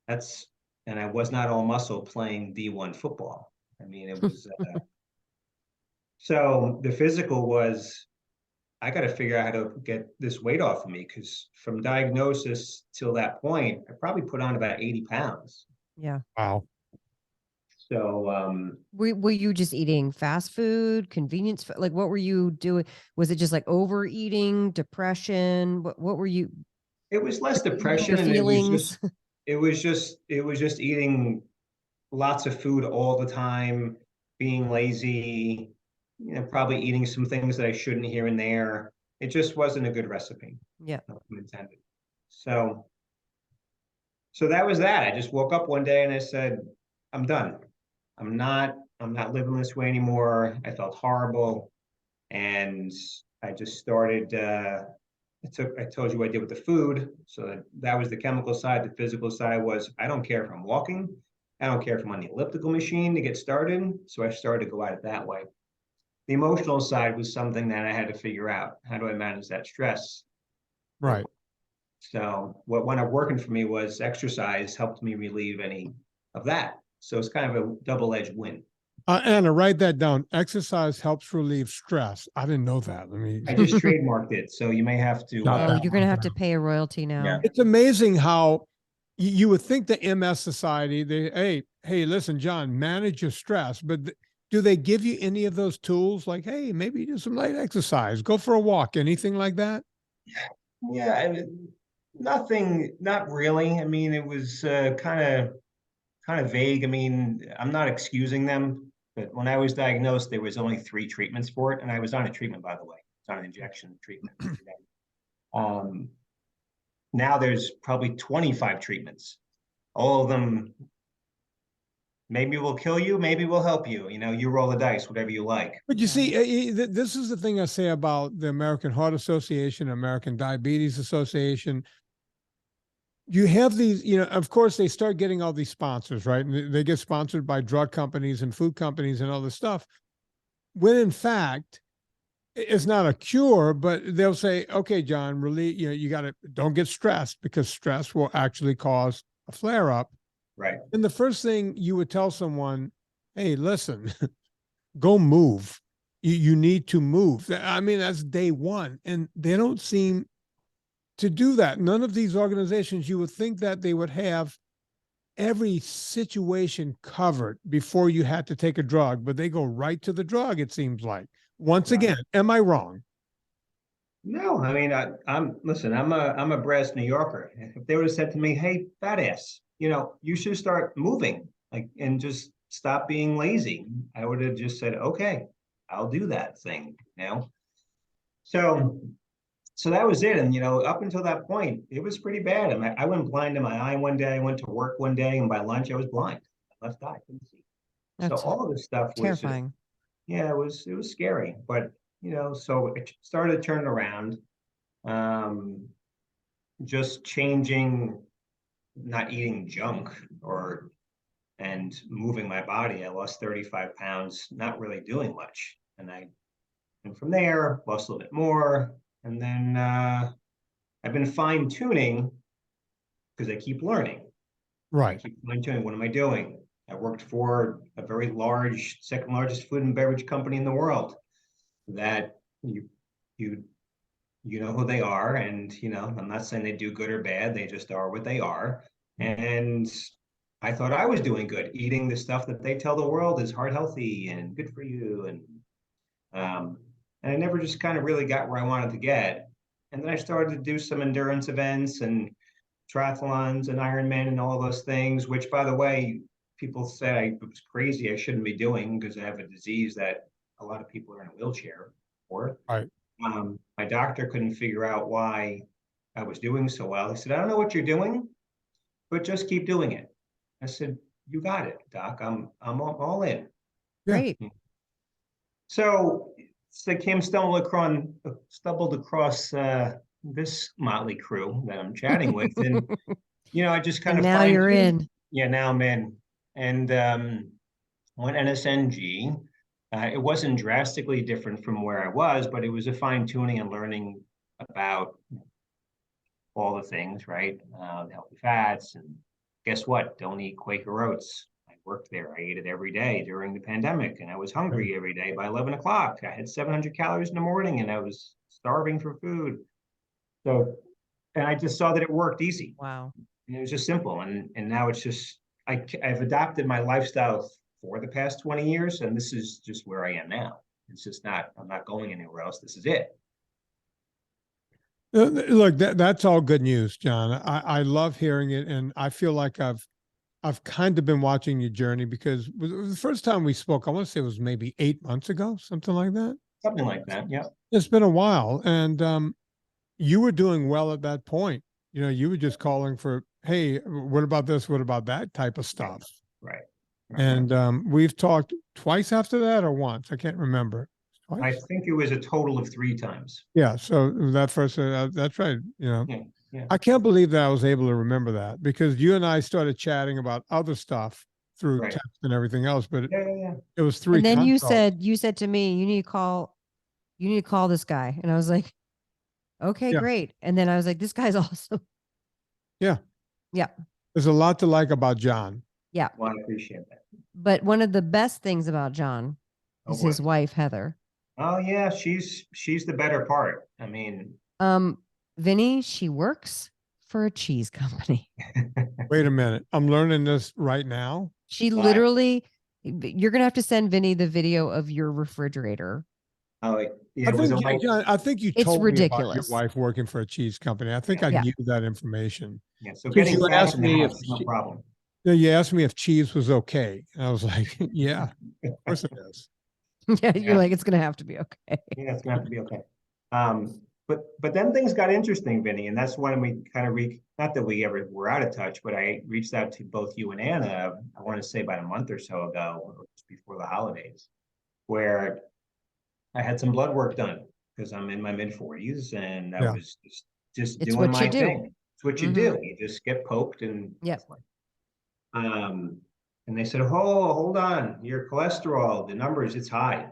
And I was not all muscle playing D1 football. I mean, it was, so the physical was, I got to figure out how to get this weight off of me, because from diagnosis till that point, I probably put on about 80 pounds. Yeah. Wow. So, were you just eating fast food, convenience food? Like, what were you doing? Was it just like overeating, depression? What were you? it was less depression, Your and feelings. it was just eating lots of food all the time, being lazy, probably eating some things that I shouldn't here and there. It just wasn't a good recipe. Yeah. No pun intended. So that was that. I just woke up one day and I said, I'm done. I'm not living this way anymore. I felt horrible. And I just started, I told you what I did with the food. So that was the chemical side. The physical side was, I don't care if I'm walking. I don't care if I'm on the elliptical machine to get started. So I started to go at it that way. The emotional side was something that I had to figure out. How do I manage that stress? Right. So what wound up working for me was exercise helped me relieve any of that. So it's kind of a double-edged win. Anna, write that down. Exercise helps relieve stress. I didn't know that. I just trademarked it, so you may have to. Oh, you're going to have to pay a royalty now. Yeah. It's amazing how you would think the MS Society, hey, listen, John, manage your stress, but do they give you any of those tools? Like, hey, maybe do some light exercise, go for a walk, anything like that? Yeah, I mean, nothing, not really. I mean, it was kind of vague. I mean, I'm not excusing them, but when I was diagnosed, there was only 3 treatments for it, and I was on a treatment, by the way. It's on an injection treatment. Now there's probably 25 treatments. All of them maybe will kill you, maybe will help you. You roll the dice, whatever you like. But you see, this is the thing I say about the American Heart Association, American Diabetes Association. You have these, of course, they start getting all these sponsors, right? And they get sponsored by drug companies and food companies and all this stuff. When in fact, it's not a cure, but they'll say, okay, John, really, don't get stressed, because stress will actually cause a flare up. Right. And the first thing you would tell someone, hey, listen, go move. You need to move. I mean, that's day one. And they don't seem to do that. None of these organizations, you would think that they would have every situation covered before you had to take a drug, but they go right to the drug, it seems like. Once again, am I wrong? No, I mean, I'm a brass New Yorker. If they would have said to me, hey, fat ass, you know, you should start moving, like, and just stop being lazy. I would have just said, okay, I'll do that thing, you know? So that was it. And, you know, up until that point, it was pretty bad. I mean, I went blind in my eye one day. I went to work one day, and by lunch, I was blind. Left eye, couldn't see. So That's all of this stuff was just, terrifying. yeah, it was scary. But, you know, so it started turning around. Just changing, not eating junk and moving my body. I lost 35 pounds, not really doing much. And from there, lost a little bit more. And then I've been fine tuning because I keep learning. I Right. keep fine tuning. What am I doing? I worked for a very large, second largest food and beverage company in the world that you know who they are. And, you know, I'm not saying they do good or bad. They just are what they are. And I thought I was doing good, eating the stuff that they tell the world is heart healthy and good for you. And I never just kind of really got where I wanted to get. And then I started to do some endurance events and triathlons and Ironman and all those things, which, by the way, people say I was crazy. I shouldn't be doing because I have a disease that a lot of people are in a wheelchair for. Right. My doctor couldn't figure out why I was doing so well. He said, I don't know what you're doing, but just keep doing it. I said, you got it, doc. I'm all in. Yeah. Great. So I stumbled across this motley crew that I'm chatting with, and you know, I just kind And of now you're in. Yeah, now I'm in, and went NSNG. It wasn't drastically different from where I was, but it was a fine tuning and learning about all the things, right? The healthy fats, and guess what? Don't eat Quaker oats. I worked there. I ate it every day during the pandemic, and I was hungry every day by 11 o'clock. I had 700 calories in the morning, and I was starving for food. So, and I just saw that it worked easy. Wow. And it was just simple. And now it's just, I've adopted my lifestyle for the past 20 years, and this is just where I am now. It's just not, I'm not going anywhere else. This is it. Look, that's all good news, John. I love hearing it, and I feel like I've kind of been watching your journey because the first time we spoke, I want to say it was maybe 8 months ago, something like that. Something like that. Yeah. It's been a while, and you were doing well at that point. You know, you were just calling for, hey, what about this? What about that type of stuff? Right. And we've talked twice after that, or once. I can't remember. I Twice? think it was a total of 3 times. Yeah. So that first, that's right. You know, Yeah. Yeah. I can't believe that I was able to remember that because you and I started chatting about other stuff through Right. text and everything else, but Yeah. it was 3 And then you consults. said to me, you need to call this guy. And I was like, okay, Yeah. great. And then I was like, this guy's awesome. Yeah. Yeah. There's a lot to like about John. Yeah. Well, I appreciate that. But one of the best things about John is his boy. wife, Heather. Oh yeah, she's the better part. I mean, Vinny, she works for a cheese company. Wait a minute. I'm learning this right now. She Why? literally, you're going to have to send Vinny the video of your refrigerator. oh yeah, it was a white. John, I think you It's told me about your ridiculous. wife working for a cheese company. I think I Yeah. knew that information. Yeah, so Because getting you fat asked in the me house if is no problem. You asked me if cheese was okay. And I was like, yeah, of course it is. Yeah, Yeah. you're like, it's going to have to be okay. Yeah, it's gonna have to be okay. But then things got interesting, Vinny, and that's when we kind of not that we ever were out of touch, but I reached out to both you and Anna, I want to say about a month or so ago, or just before the holidays, where I had some blood work done because I'm in my mid-40s and I Yeah. was just It's doing what you my do. thing. It's what you Mhm. do. You just get poked and Yep. and they said, oh, hold on, your cholesterol, the numbers, it's high.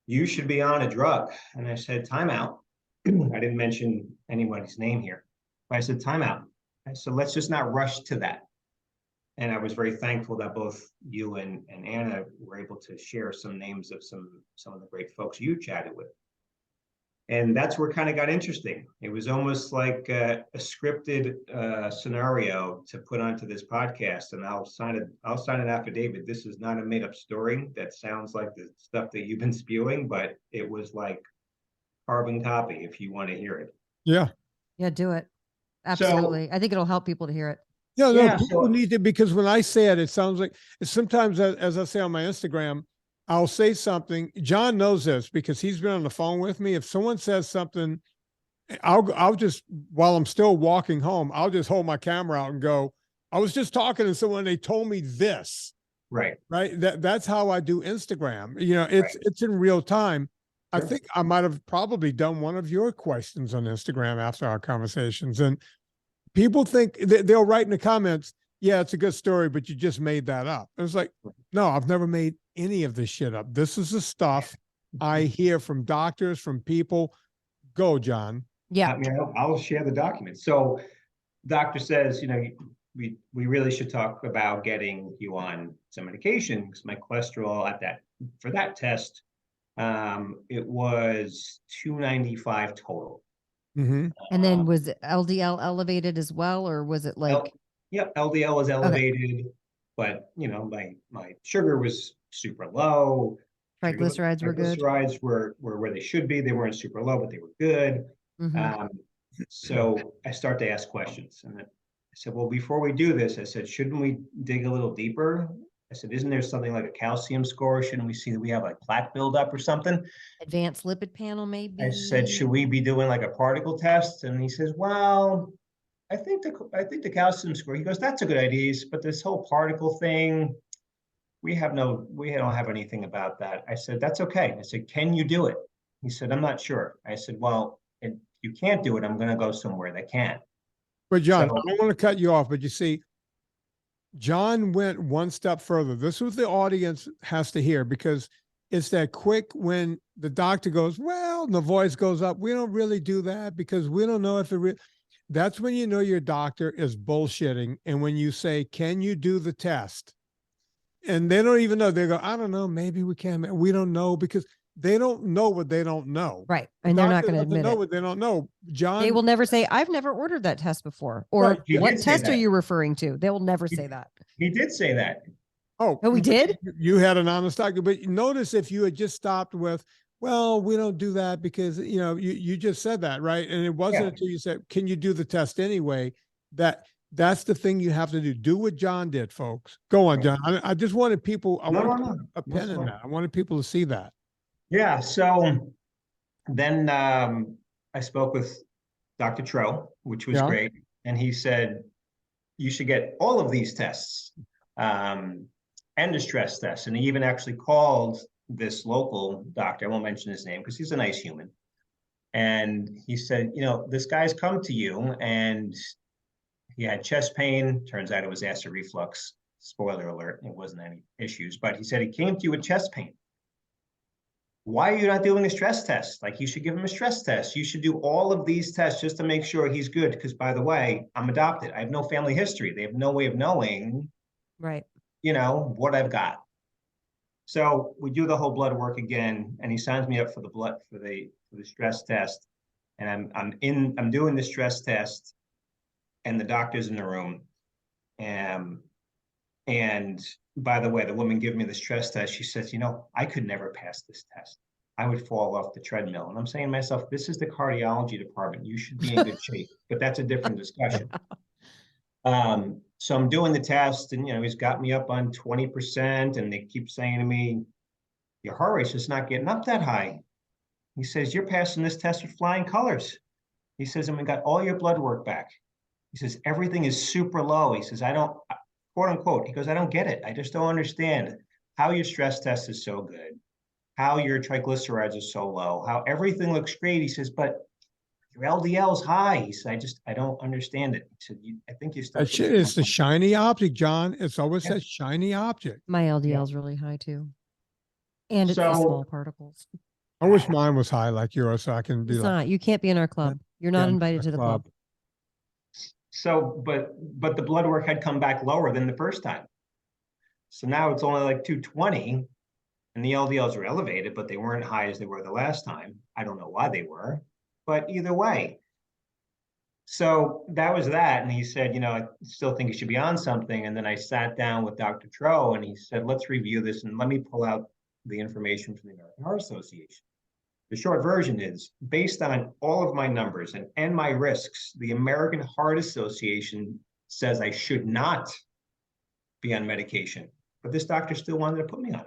You should be on a drug. And I said, time out. I didn't mention anybody's name here, but I said, time out. I said, let's just not rush to that. And I was very thankful that both you and Anna were able to share some names of some of the great folks you chatted with. And that's where it kind of got interesting. It was almost like a scripted scenario to put onto this podcast. And I'll sign an affidavit. This is not a made up story that sounds like the stuff that you've been spewing, but it was like carbon copy if you want to hear it. Yeah. Yeah, do it. Absolutely. I think it'll help people to hear it. No, no, Yeah. people So need to, because when I say it, it sounds like sometimes, as I say on my Instagram, I'll say something. John knows this because he's been on the phone with me. If someone says something, I'll just, while I'm still walking home, I'll just hold my camera out and go, I was just talking to someone, they told me this. right. Right. That's how I do Instagram. You know, Right. it's in real time. I Sure. think I might have probably done one of your questions on Instagram after our conversations. And people think they'll write in the comments, yeah, it's a good story, but you just made that up. It's like, no, I've never made any of this shit up. This is the stuff I hear from doctors, from people. Go, John. Yeah. I mean, I'll share the document. So doctor says, we really should talk about getting you on some medication because my cholesterol for that test, it was 295 total. Mm-hmm. And then was LDL elevated as well, or was it like? Yep, LDL was elevated, but my sugar was super low. Triglycerides were good. Triglycerides were where they should be. They weren't super low, but they were good. So I start to ask questions, and I said, well, before we do this, I said, shouldn't we dig a little deeper? I said, isn't there something like a calcium score? Shouldn't we see that we have like plaque buildup or something? Advanced lipid panel, maybe. I said, should we be doing like a particle test? And he says, well, I think the calcium score. He goes, that's a good idea, but this whole particle thing, we don't have anything about that. I said, that's okay. I said, can you do it? He said, I'm not sure. I said, well, if you can't do it, I'm going to go somewhere that can. But John, I don't want to cut you off, but you see, John went one step further. This is what the audience has to hear, because it's that quick when the doctor goes, well, and the voice goes up. We don't really do that because we don't know if it that's when you know your doctor is bullshitting. And when you say, can you do the test? And they don't even know. They go, I don't know. Maybe we can. We don't know, because they don't know what they don't know. Right. And they're not going to admit know it. what they don't know. John. They will never say, I've never ordered that test before. Or Right, what test are you referring to? They will never say that. He did say that. Oh, we did? You had an honest doctor, but notice if you had just stopped with, well, we don't do that because, you just said that, right? And it wasn't until you said, can you do the test anyway? That's the thing you have to do. Do what John did, folks. Go on, John. I just wanted people, I wanted a pen in that. I wanted people to see that. Yeah. So then I spoke with Dr. Tro, which was great. And he said, you should get all of these tests and the stress test. And he even actually called this local doctor. I won't mention his name because he's a nice human. And he said, this guy's come to you and he had chest pain. Turns out it was acid reflux. Spoiler alert, it wasn't any issues. But he said he came to you with chest pain. Why are you not doing a stress test? Like, you should give him a stress test. You should do all of these tests just to make sure he's good. Because, by the way, I'm adopted. I have no family history. They have no way of knowing, right, what I've got. So we do the whole blood work again, and he signs me up for the stress test. And I'm doing the stress test, and the doctor's in the room. And by the way, the woman giving me the stress test, she says, I could never pass this test. I would fall off the treadmill. And I'm saying to myself, this is the cardiology department. You should be in good shape. But that's a different discussion. So I'm doing the test, and he's got me up on 20%, and they keep saying to me, your heart rate's just not getting up that high. He says, you're passing this test with flying colors. He says, and we got all your blood work back. He says, everything is super low. He says, I don't, quote unquote, he goes, I don't get it. I just don't understand how your stress test is so good, how your triglycerides are so low, how everything looks great. He says, but your LDL is high. He said, I don't understand it. He said, I think you start. It's the shiny object, John. It's always that shiny object. My LDL is really high too. And it's the small particles. I wish mine was high like yours, so I can be not. You can't be in our club. You're not invited to the club. So, but the blood work had come back lower than the first time. So now it's only like 220, and the LDLs were elevated, but they weren't high as they were the last time. I don't know why they were, but either way. So that was that. And he said, I still think you should be on something. And then I sat down with Dr. Tro, and he said, let's review this, and let me pull out the information from the American Heart Association. The short version is, based on all of my numbers and my risks, the American Heart Association says I should not be on medication, but this doctor still wanted to put me on it.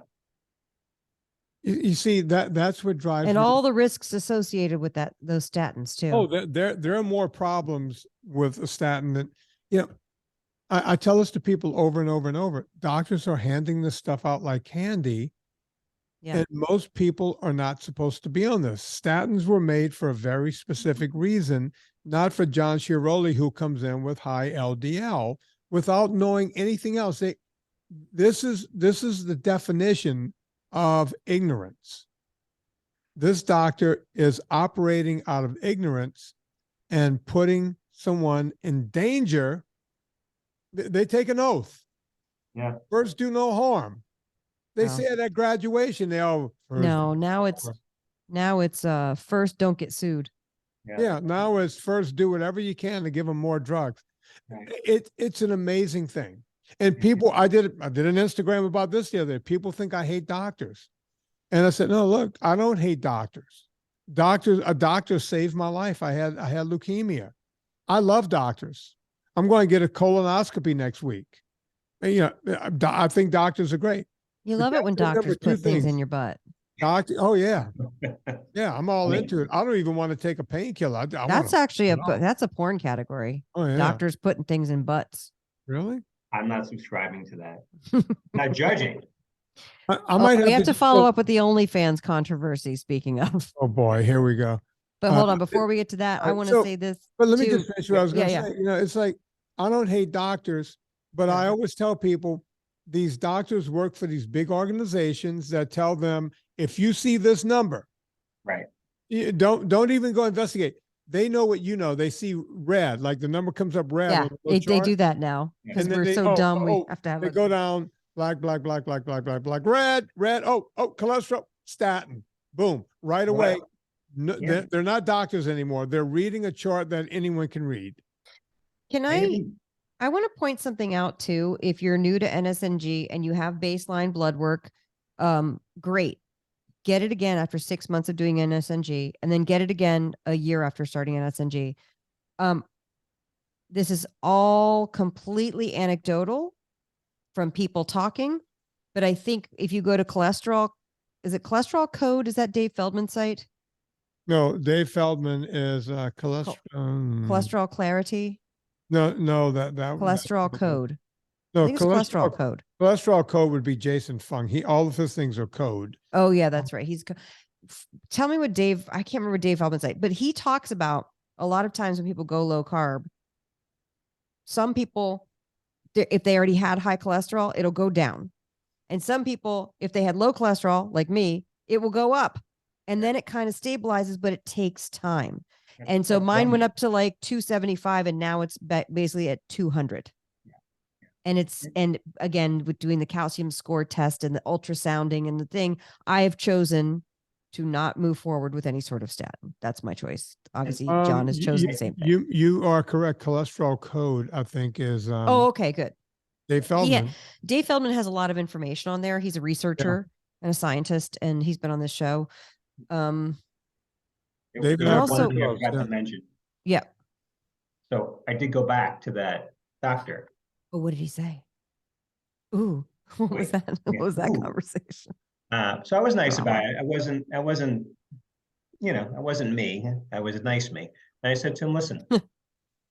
You see, that's what drives And me. all the risks associated with those statins too. Oh, there are more problems with a statin than, you know, I tell this to people over and over and over. Doctors are handing this stuff out like candy. Yeah. And most people are not supposed to be on this. Statins were made for a very specific reason, not for John Schiaroli, who comes in with high LDL without knowing anything else. This is the definition of ignorance. This doctor is operating out of ignorance and putting someone in danger. They take an oath. Yeah. First, do no harm. They Wow. say it at graduation. They all No, now it's first, don't get sued. Yeah, now it's first, do whatever you can to give them more drugs. Right. It's an amazing thing. And people, I did an Instagram about this the other day. People think I hate doctors. And I said, no, look, I don't hate doctors. A doctor saved my life. I had leukemia. I love doctors. I'm going to get a colonoscopy next week. And, you know, I think doctors are great. You But love it when remember doctors two put things in things. your butt. Doctor, oh yeah. Yeah, I'm all I mean- into it. I don't even want to take a painkiller. That's actually that's a porn category. Oh yeah. Doctors putting things in butts. Really? I'm not subscribing to that. Not judging. I might We have to do- follow up with the OnlyFans controversy, speaking of. Oh boy, here we go. But hold on, before we get to that, I want to so- say this. But let me too. just finish what I was going to Yeah, say. You know, it's like, I don't hate doctors, but I always tell people these doctors work for these big organizations that tell them, if you see this number, Right. you don't even go investigate. They know what you know. They see red, like the number comes up red. Yeah, on the little they chart, do that now because and then we're they- so dumb. We oh, have to have They go down, black, black, black, black, black, black, black, red, red. Oh, cholesterol, statin, boom, right away. Wow. No, Yeah. they're not doctors anymore. They're reading a chart that anyone can read. Can I want to point something out too. If you're new to NSNG and you have baseline blood work, great. Get it again after 6 months of doing NSNG, and then get it again a year after starting NSNG. This is all completely anecdotal from people talking, but I think if you go to cholesterol, is it Cholesterol Code? Is that Dave Feldman's site? No, Dave Feldman is cholesterol. Cholesterol Clarity, No, that Cholesterol Code. No, I think it's Cholesterol Code. Cholesterol Code would be Jason Fung. All of his things are code. Oh yeah, that's right. Tell me what I can't remember Dave Feldman's site, but he talks about a lot of times when people go low carb, some people, if they already had high cholesterol, it'll go down. And some people, if they had low cholesterol, like me, it will go up. And then it kind of stabilizes, but it takes time. And so mine went up to like 275 and now it's basically at 200. And again, with doing the calcium score test and the ultrasounding and the thing, I have chosen to not move forward with any sort of statin. That's my choice. Obviously, John has chosen the same thing. You are correct. Cholesterol Code, I think, is Oh, okay, good. Dave Feldman. Dave Feldman has a lot of information on there. He's a researcher and a scientist, and he's been on this show. David also- One thing I forgot to mention. Yeah. So I did go back to that doctor. Oh, what did he say? Ooh, what was Wait, that? What yeah, was that ooh. conversation? So I was nice Drama. about it. I wasn't, I wasn't me. I was a nice me. And I said to him, listen,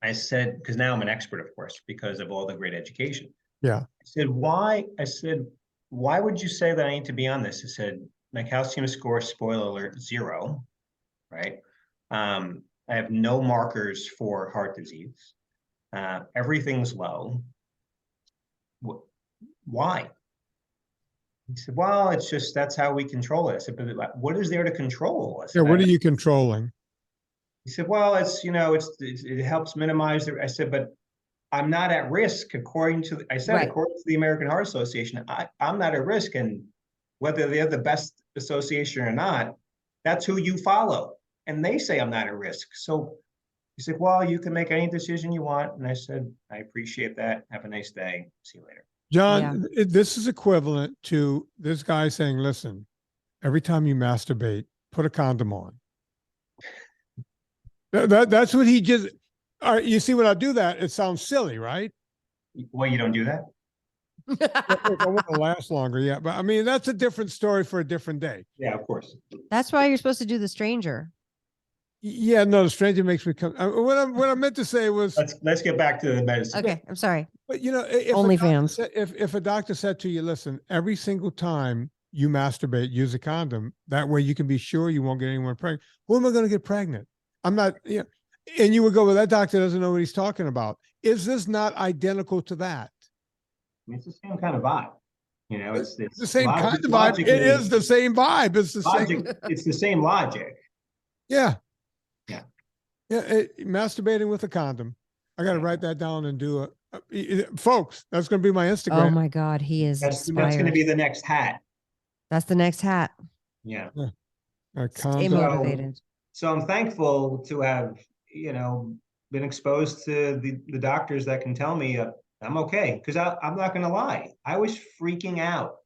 I said, because now I'm an expert, of course, because of all the great education. Yeah. I said, why would you say that I need to be on this? I said, my calcium score, spoiler alert, 0, right? I have no markers for heart disease. Everything's low. Why? He said, well, it's just, that's how we control it. I said, but what is there to control? I said, Yeah, what are you controlling? He said, well, it helps minimize the, I said, but I'm not at risk according to, Right. according to the American Heart Association, I'm not at risk. And whether they're the best association or not, that's who you follow. And they say I'm not at risk. So he said, well, you can make any decision you want. And I said, I appreciate that. Have a nice day. See you later. John, this is equivalent to this guy saying, listen, every time you masturbate, put a condom on. That's what he just, all right, you see when I do that, it sounds silly, right? Well, you don't do that? Look, I want to last longer. Yeah. But I mean, that's a different story for a different day. Yeah, of course. That's why you're supposed to do the stranger. Yeah. No, the stranger makes me come. What I meant to say was, Let's get back to the medicine. Okay, I'm sorry. but you know, if OnlyFans. if a doctor said to you, listen, every single time you masturbate, use a condom. That way you can be sure you won't get anyone pregnant. Who am I going to get pregnant? I'm not, you know, and you would go, well, that doctor doesn't know what he's talking about. Is this not identical to that? I mean, it's the same kind of vibe. You know, it's the same logic- kind of vibe. It logically, is the same vibe. It's the logic. same. It's the same logic. Yeah. Yeah. Yeah. Masturbating with a condom. I got to write that down and do folks, that's going to be my Instagram. Oh my God, he is That's going inspired. to be the next hat. That's the next hat. Yeah. A Stay condom. motivated. So I'm thankful to have, you know, been exposed to the doctors that can tell me I'm okay. Because I'm not going to lie. I was freaking out.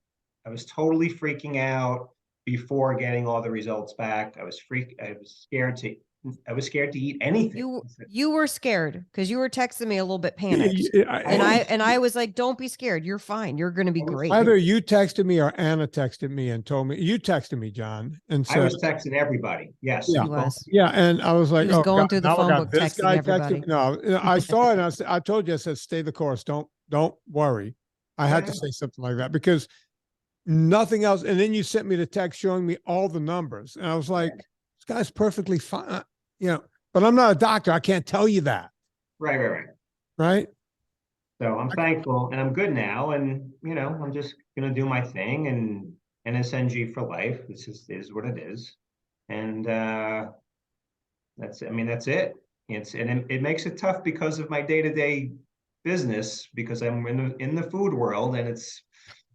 I was totally freaking out before getting all the results back. I was scared to eat anything. You were scared because you were texting me a little bit panicked. And I was like, don't be scared. You're fine. You're going to be great. Either you texted me or Anna texted me and told me. You texted me, John, and said, I was texting everybody. Yes. Yeah. He was. Yeah, and I was like, He was oh, going God, through the now I phone got book this texting guy everybody. No, I saw it. And I told you, I said, stay the course. Don't worry. I had to Yeah. say something like that because nothing else. And then you sent me the text showing me all the numbers, and I was like, this guy's perfectly fine, you know. But I'm not a doctor. I can't tell you that. Right. Right. So I'm thankful and I'm good now. And, you know, I'm just going to do my thing and NSNG for life. This is what it is. And that's it. It makes it tough because of my day-to-day business, because I'm in the food world, and it's,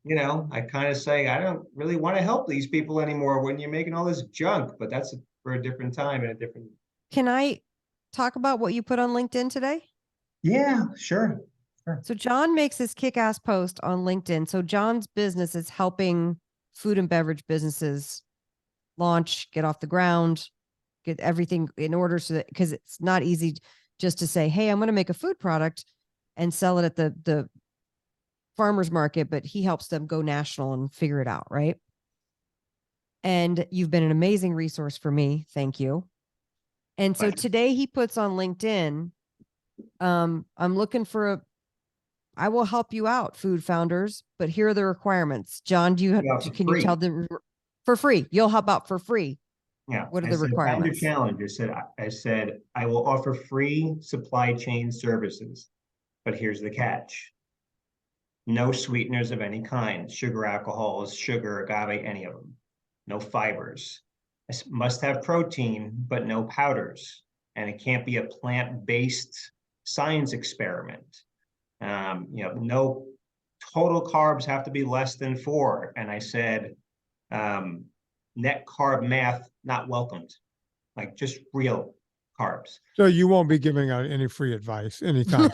you know, I kind of say, I don't really want to help these people anymore when you're making all this junk, but that's for a different time and a different. Can I talk about what you put on LinkedIn today? Yeah, sure. So John makes this kick-ass post on LinkedIn. So John's business is helping food and beverage businesses launch, get off the ground, get everything in order so that, because it's not easy just to say, hey, I'm going to make a food product and sell it at the farmer's market, but he helps them go national and figure it out, right? And you've been an amazing resource for me. Thank you. And so today he puts on LinkedIn, I'm looking for I will help you out, food founders, but here are the requirements. John, can you tell them for free? You'll help out for free. Yeah. What are the requirements? Challenge. I said, I will offer free supply chain services, but here's the catch. No sweeteners of any kind, sugar, alcohols, sugar, agave, any of them. No fibers. It must have protein, but no powders. And it can't be a plant-based science experiment. No total carbs have to be less than 4. And I said, net carb math not welcomed, like just real carbs. So you won't be giving out any free advice anytime.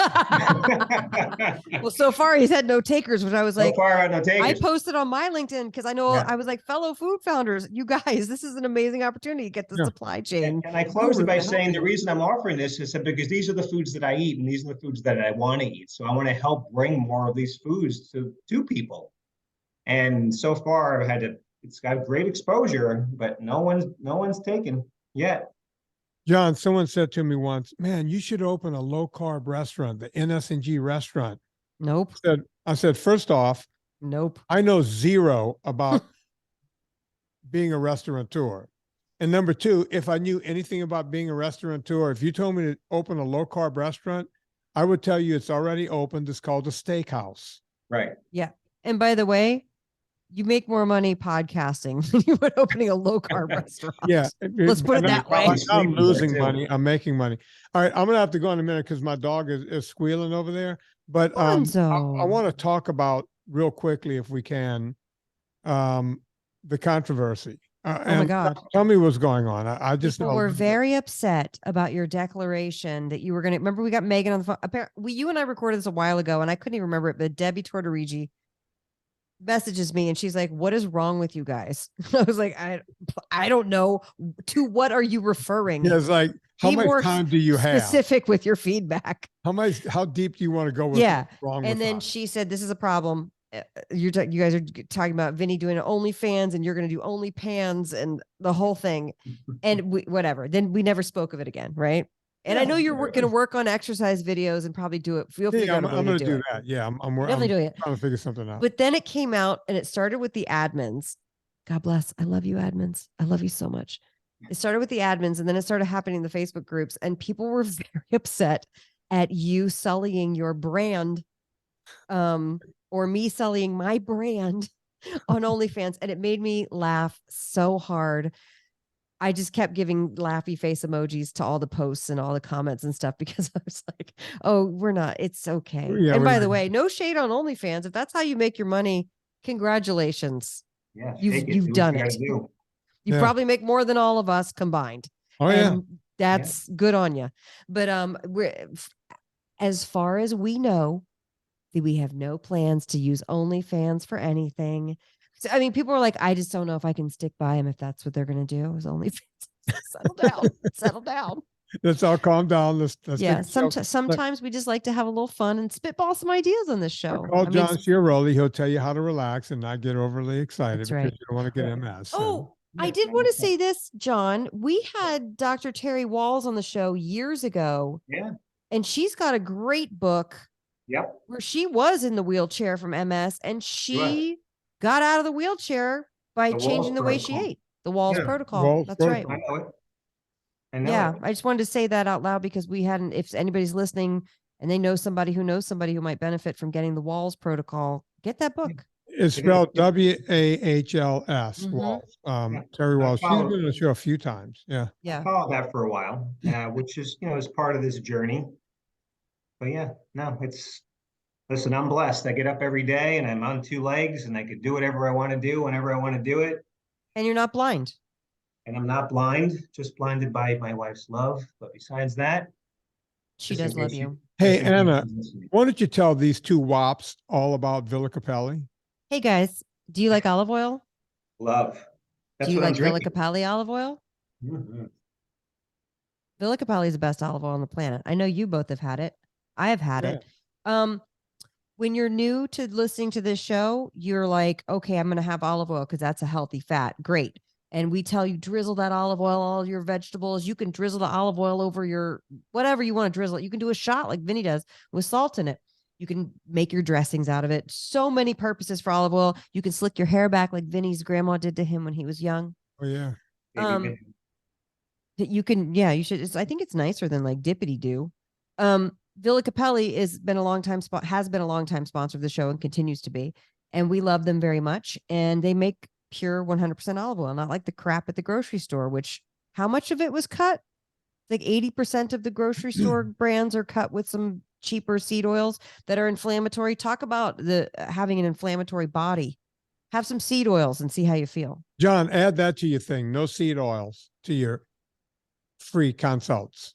Well, so far he's had no takers, which I was like, so far, no takers. I posted on my LinkedIn because I know I was like, fellow food founders, you guys, this is an amazing opportunity to get the supply chain. And I closed it by saying the reason I'm offering this is because these are the foods that I eat and these are the foods that I want to eat. So I want to help bring more of these foods to people. And so far it's got great exposure, but no one's taken yet. John, someone said to me once, man, you should open a low carb restaurant, the NSNG restaurant. Nope. I said, first off, nope. I know zero about being a restaurateur. And number two, if I knew anything about being a restaurateur, if you told me to open a low carb restaurant, I would tell you it's already opened. It's called a steakhouse. Right. Yeah. And by the way, you make more money podcasting than you would opening a low carb restaurant. Yeah. Let's put it that way. I'm losing money. I'm making money. All right. I'm going to have to go in a minute because my dog is squealing over there. But I want to talk about real quickly, if we can, the controversy. Oh my God. Tell me what's going on. I just People were very upset about your declaration that you were going to, remember we got Megan on the phone. Apparently, you and I recorded this a while ago and I couldn't even remember it, but Debbie Tortorich messages me and she's like, what is wrong with you guys? I was like, I don't know. To what are you referring? Yeah, it's like, How Be more much time do you have? specific with your feedback. How deep do you want to go with Yeah. what's wrong And with then us? she said, this is a problem. You guys are talking about Vinny doing OnlyFans and you're going to do OnlyPans and the whole thing. And whatever. Then we never spoke of it again. Right. And I know you're going to work on exercise videos and probably do it. We'll figure out a way I'm to going to do it. that. Yeah. I'm Definitely doing it. trying to figure something out. But then it came out and it started with the admins. God bless. I love you, admins. I love you so much. It started with the admins and then it started happening in the Facebook groups and people were very upset at you sullying your brand, or me sullying my brand on OnlyFans. And it made me laugh so hard. I just kept giving laughy face emojis to all the posts and all the comments and stuff because I was like, oh, we're not, it's okay. Yeah, and by the way, no shade on OnlyFans. If that's how you make your money, congratulations. Yeah, You've done it. You probably make more than all of us combined. Oh, yeah. And that's good on you. But as far as we know, we have no plans to use OnlyFans for anything. So, I mean, people are like, I just don't know if I can stick by them if that's what they're going to do is OnlyFans. Settle down. Settle down. Let's all calm down. Let's yeah. Sometimes we just like to have a little fun and spitball some ideas on this show. Call John Schiaroli. He'll tell you how to relax and not get overly excited because right. you don't want to get MS. So. Oh, I did want to say this, John. We had Dr. Terry Wahls on the show years ago. Yeah. And she's got a great book. Yep. Where she was in the wheelchair from MS and she got out of the wheelchair by changing the way she ate. The Wahls protocol. That's right. I know it. I know yeah. it. I just wanted to say that out loud because we hadn't, if anybody's listening and they know somebody who might benefit from getting the Wahls protocol, get that book. It's spelled WAHLS. Wahls. Terry Wahls. She's been on the show a few times. Yeah. Yeah. I followed that for a while, which is, is part of this journey. But yeah, no, listen, I'm blessed. I get up every day and I'm on two legs and I could do whatever I want to do whenever I want to do it. And you're not blind. And I'm not blind, just blinded by my wife's love. But besides that, she does love you. Hey, Anna, why don't you tell these two wops all about Villa Cappelli? Hey guys, do you like olive oil? Love. Do you like Villa Cappelli olive oil? Mm-hmm. Villa Cappelli is the best olive oil on the planet. I know you both have had it. I have had it. When you're new to listening to this show, you're like, okay, I'm going to have olive oil because that's a healthy fat. Great. And we tell you, drizzle that olive oil, all your vegetables. You can drizzle the olive oil over your, whatever you want to drizzle it. You can do a shot like Vinny does with salt in it. You can make your dressings out of it. So many purposes for olive oil. You can slick your hair back like Vinny's grandma did to him when he was young. Oh, yeah. You can, you should. I think it's nicer than like Dippity Do. Villa Cappelli has been a long time sponsor of the show and continues to be. And we love them very much. And they make pure 100% olive oil, not like the crap at the grocery store, which how much of it was cut? Like 80% of the grocery store brands are cut with some cheaper seed oils that are inflammatory. Talk about having an inflammatory body. Have some seed oils and see how you feel. John, add that to your thing. No seed oils to your free consults.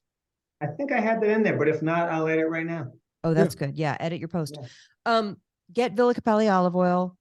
I think I had that in there, but if not, I'll add it right now. Oh, that's good. Yeah, edit your post. Yeah. Get Villa Cappelli olive oil.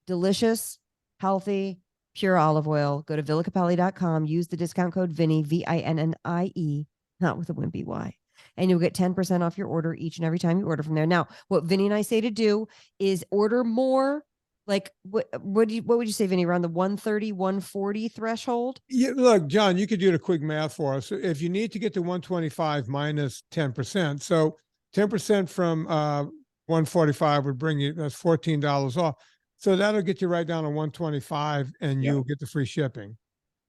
Delicious, healthy, pure olive oil. Go to villacappelli.com. Use the discount code Vinnie, VINNIE, not with a wimpy Y. And you'll get 10% off your order each and every time you order from there. Now, what Vinny and I say to do is order more. Like what would you say, Vinny, around the 130, 140 threshold? Yeah, look, John, you could do the quick math for us. If you need to get to 125 minus 10%, so 10% from 145 would bring you, that's $14 off. So that'll get you right down to 125 and you'll get the free shipping.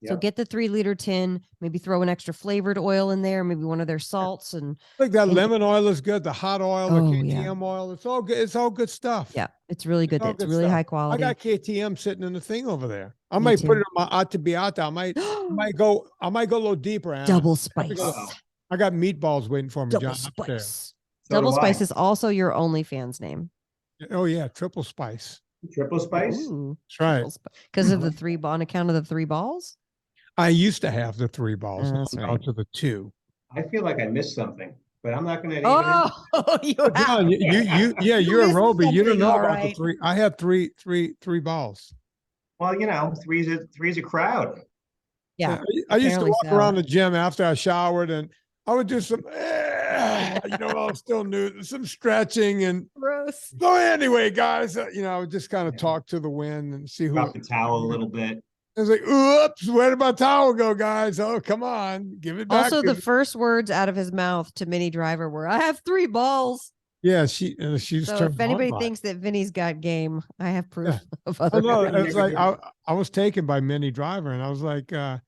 So get the 3-liter tin, maybe throw an extra flavored oil in there, maybe one of their salts. And like that lemon oil is good. The hot oil, the KTM oil, it's all good. It's all good stuff. Yeah, it's really good. It's really high quality. I got KTM sitting in the thing over there. I might put it on my to be out there. I might go a little deeper. Anna. Double spice. I got meatballs waiting for me, Double John. spice. Double spice is also your OnlyFans name. Oh yeah, triple spice. Triple spice? Ooh, that's right. Because of the 3 on account of the 3 balls? I used to have the 3 balls. That's now right. to the 2. I feel like I missed something, but I'm not going to. John, you're a Rowebie. You don't know about the 3. I had three balls. Well, three's a crowd. Yeah. I used to apparently walk so. around the gym after I showered, and I would do some, you know, I was still new, some stretching and. Gross. So anyway, guys, you know, I would just kind of talk to the wind and see who. Drop the towel a little bit. I was like, oops, where did my towel go, guys? Oh, come on, give it back. Also, the first words out of his mouth to Minnie Driver were, "I have 3 balls." Yeah, she's So turned if anybody on by it. thinks that Vinny's got game, I have proof of Oh, other. no, it was Never like did. I was taken by Minnie Driver, and I was like, I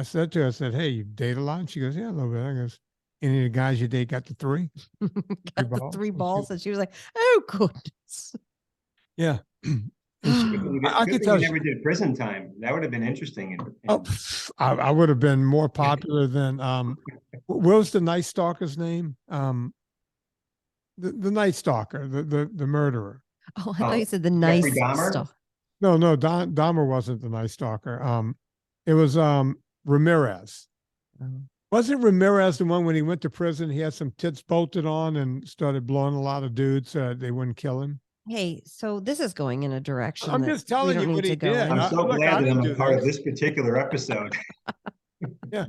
said to her, I said, "Hey, you date a lot?" And she goes, "Yeah, a little bit." I goes, "Any of the guys you date got the 3?" got the balls? 3 balls, and she was like, "Oh goodness." Yeah. I could could tell you she- never did prison time. That would have been interesting. Oh, I would have been more popular than what was the Night Stalker's name? The Night Stalker, the murderer. Oh, I thought you said the Jeffrey nice Dahmer? stuff. No, Dahmer wasn't the Night Stalker. It was Ramirez. Wasn't Ramirez the one when he went to prison? He had some tits bolted on and started blowing a lot of dudes so they wouldn't kill him. Hey, so this is going in a direction. I'm that just we telling don't you need what he to go did. in. I'm so Look, glad I that I'm didn't a do part of this. this particular episode. All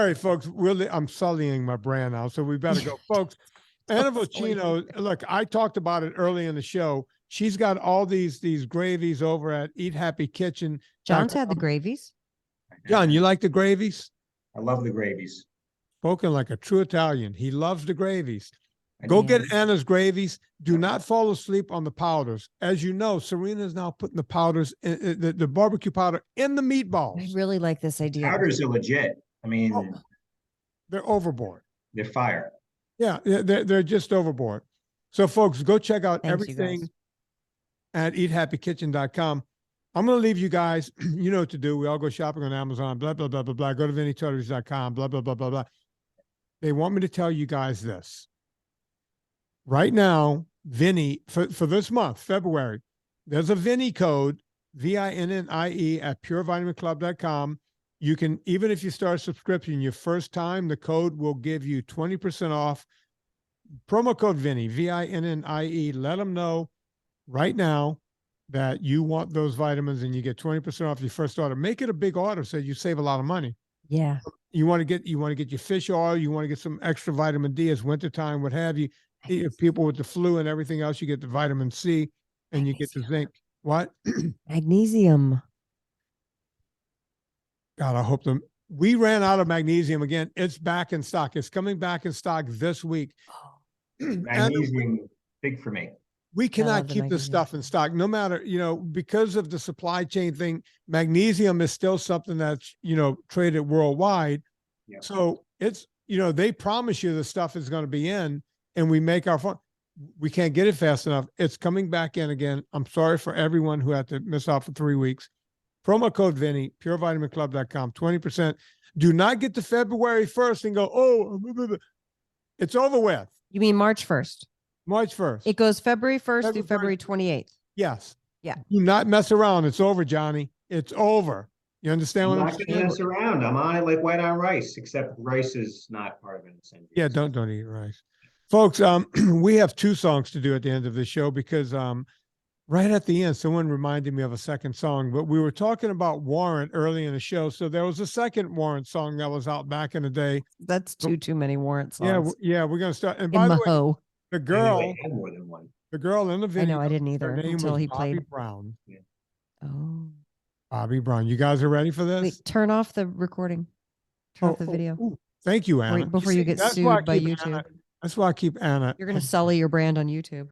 right, folks. Really, I'm sullying my brand now, so we better go, folks. Anna Vocino, look, I talked about it early in the show. She's got all these gravies over at Eat Happy Kitchen. John's had the gravies. John, you like the gravies? I love the gravies. Spoken like a true Italian. He loves the gravies. I Go do. get Anna's gravies. Do not fall asleep on the powders. As you know, Serena is now putting the powders, the barbecue powder in the I meatballs. really like this idea. Powders are legit. I mean, Oh, they're overboard. they're fire. Yeah, they're just overboard. So, folks, go check out Thanks, you everything guys. at eathappykitchen.com. I'm going to leave you guys. You know what to do. We all go shopping on Amazon, blah, blah, blah, blah, blah. Go to vinnietortorich.com, blah, blah, blah, blah, blah. They want me to tell you guys this. Right now, Vinnie, for this month, February, there's a Vinnie code, VINNIE at purevitaminclub.com. You can, even if you start a subscription your first time, the code will give you 20% off. Promo code Vinnie, VINNIE. Let them know right now that you want those vitamins and you get 20% off your first order. Make it a big order so you save a lot of money. Yeah. You want to get your fish oil, you want to get some extra vitamin D as wintertime, what have you. People with the flu and everything else, you get the vitamin C and you get the zinc. What? Magnesium. God, I hope we ran out of magnesium again. It's back in stock. It's coming back in stock this week. Magnesium, big for me. We cannot love the keep this magnesium. stuff in stock, no matter, because of the supply chain thing. Magnesium is still something that's, traded worldwide. Yeah. So it's, they promise you the stuff is going to be in and we make our fun. We can't get it fast enough. It's coming back in again. I'm sorry for everyone who had to miss out for 3 weeks. Promo code Vinnie, purevitaminclub.com, 20%. Do not get to February 1st and go, oh, it's over with. You mean March 1st? March 1st. It goes February 1st through February 28th. Yes. Yeah. Do not mess around. It's over, Johnny. It's over. You understand I'm what I'm not going to saying? mess around. I'm on it like white on rice, except rice is not part of NSNG. Yeah, don't eat rice. Folks, we have 2 songs to do at the end of the show because right at the end, someone reminded me of a second song, but we were talking about Warrant early in the show. So there was a second Warrant song that was out back in the day. That's too many Warrant Yeah, songs. yeah, we're going to start. And In by the way, Maho. the I knew girl, they had more than one. the girl in the I video, know, I didn't either her name until was he Bobby played. Brown. Oh. Bobby Brown. You guys are ready for this? Wait, turn off the recording. Turn off the video. Ooh, thank you, Anna. Right before you get that's why I sued by keep YouTube. Anna- that's why I keep Anna. You're going to sully your brand on YouTube.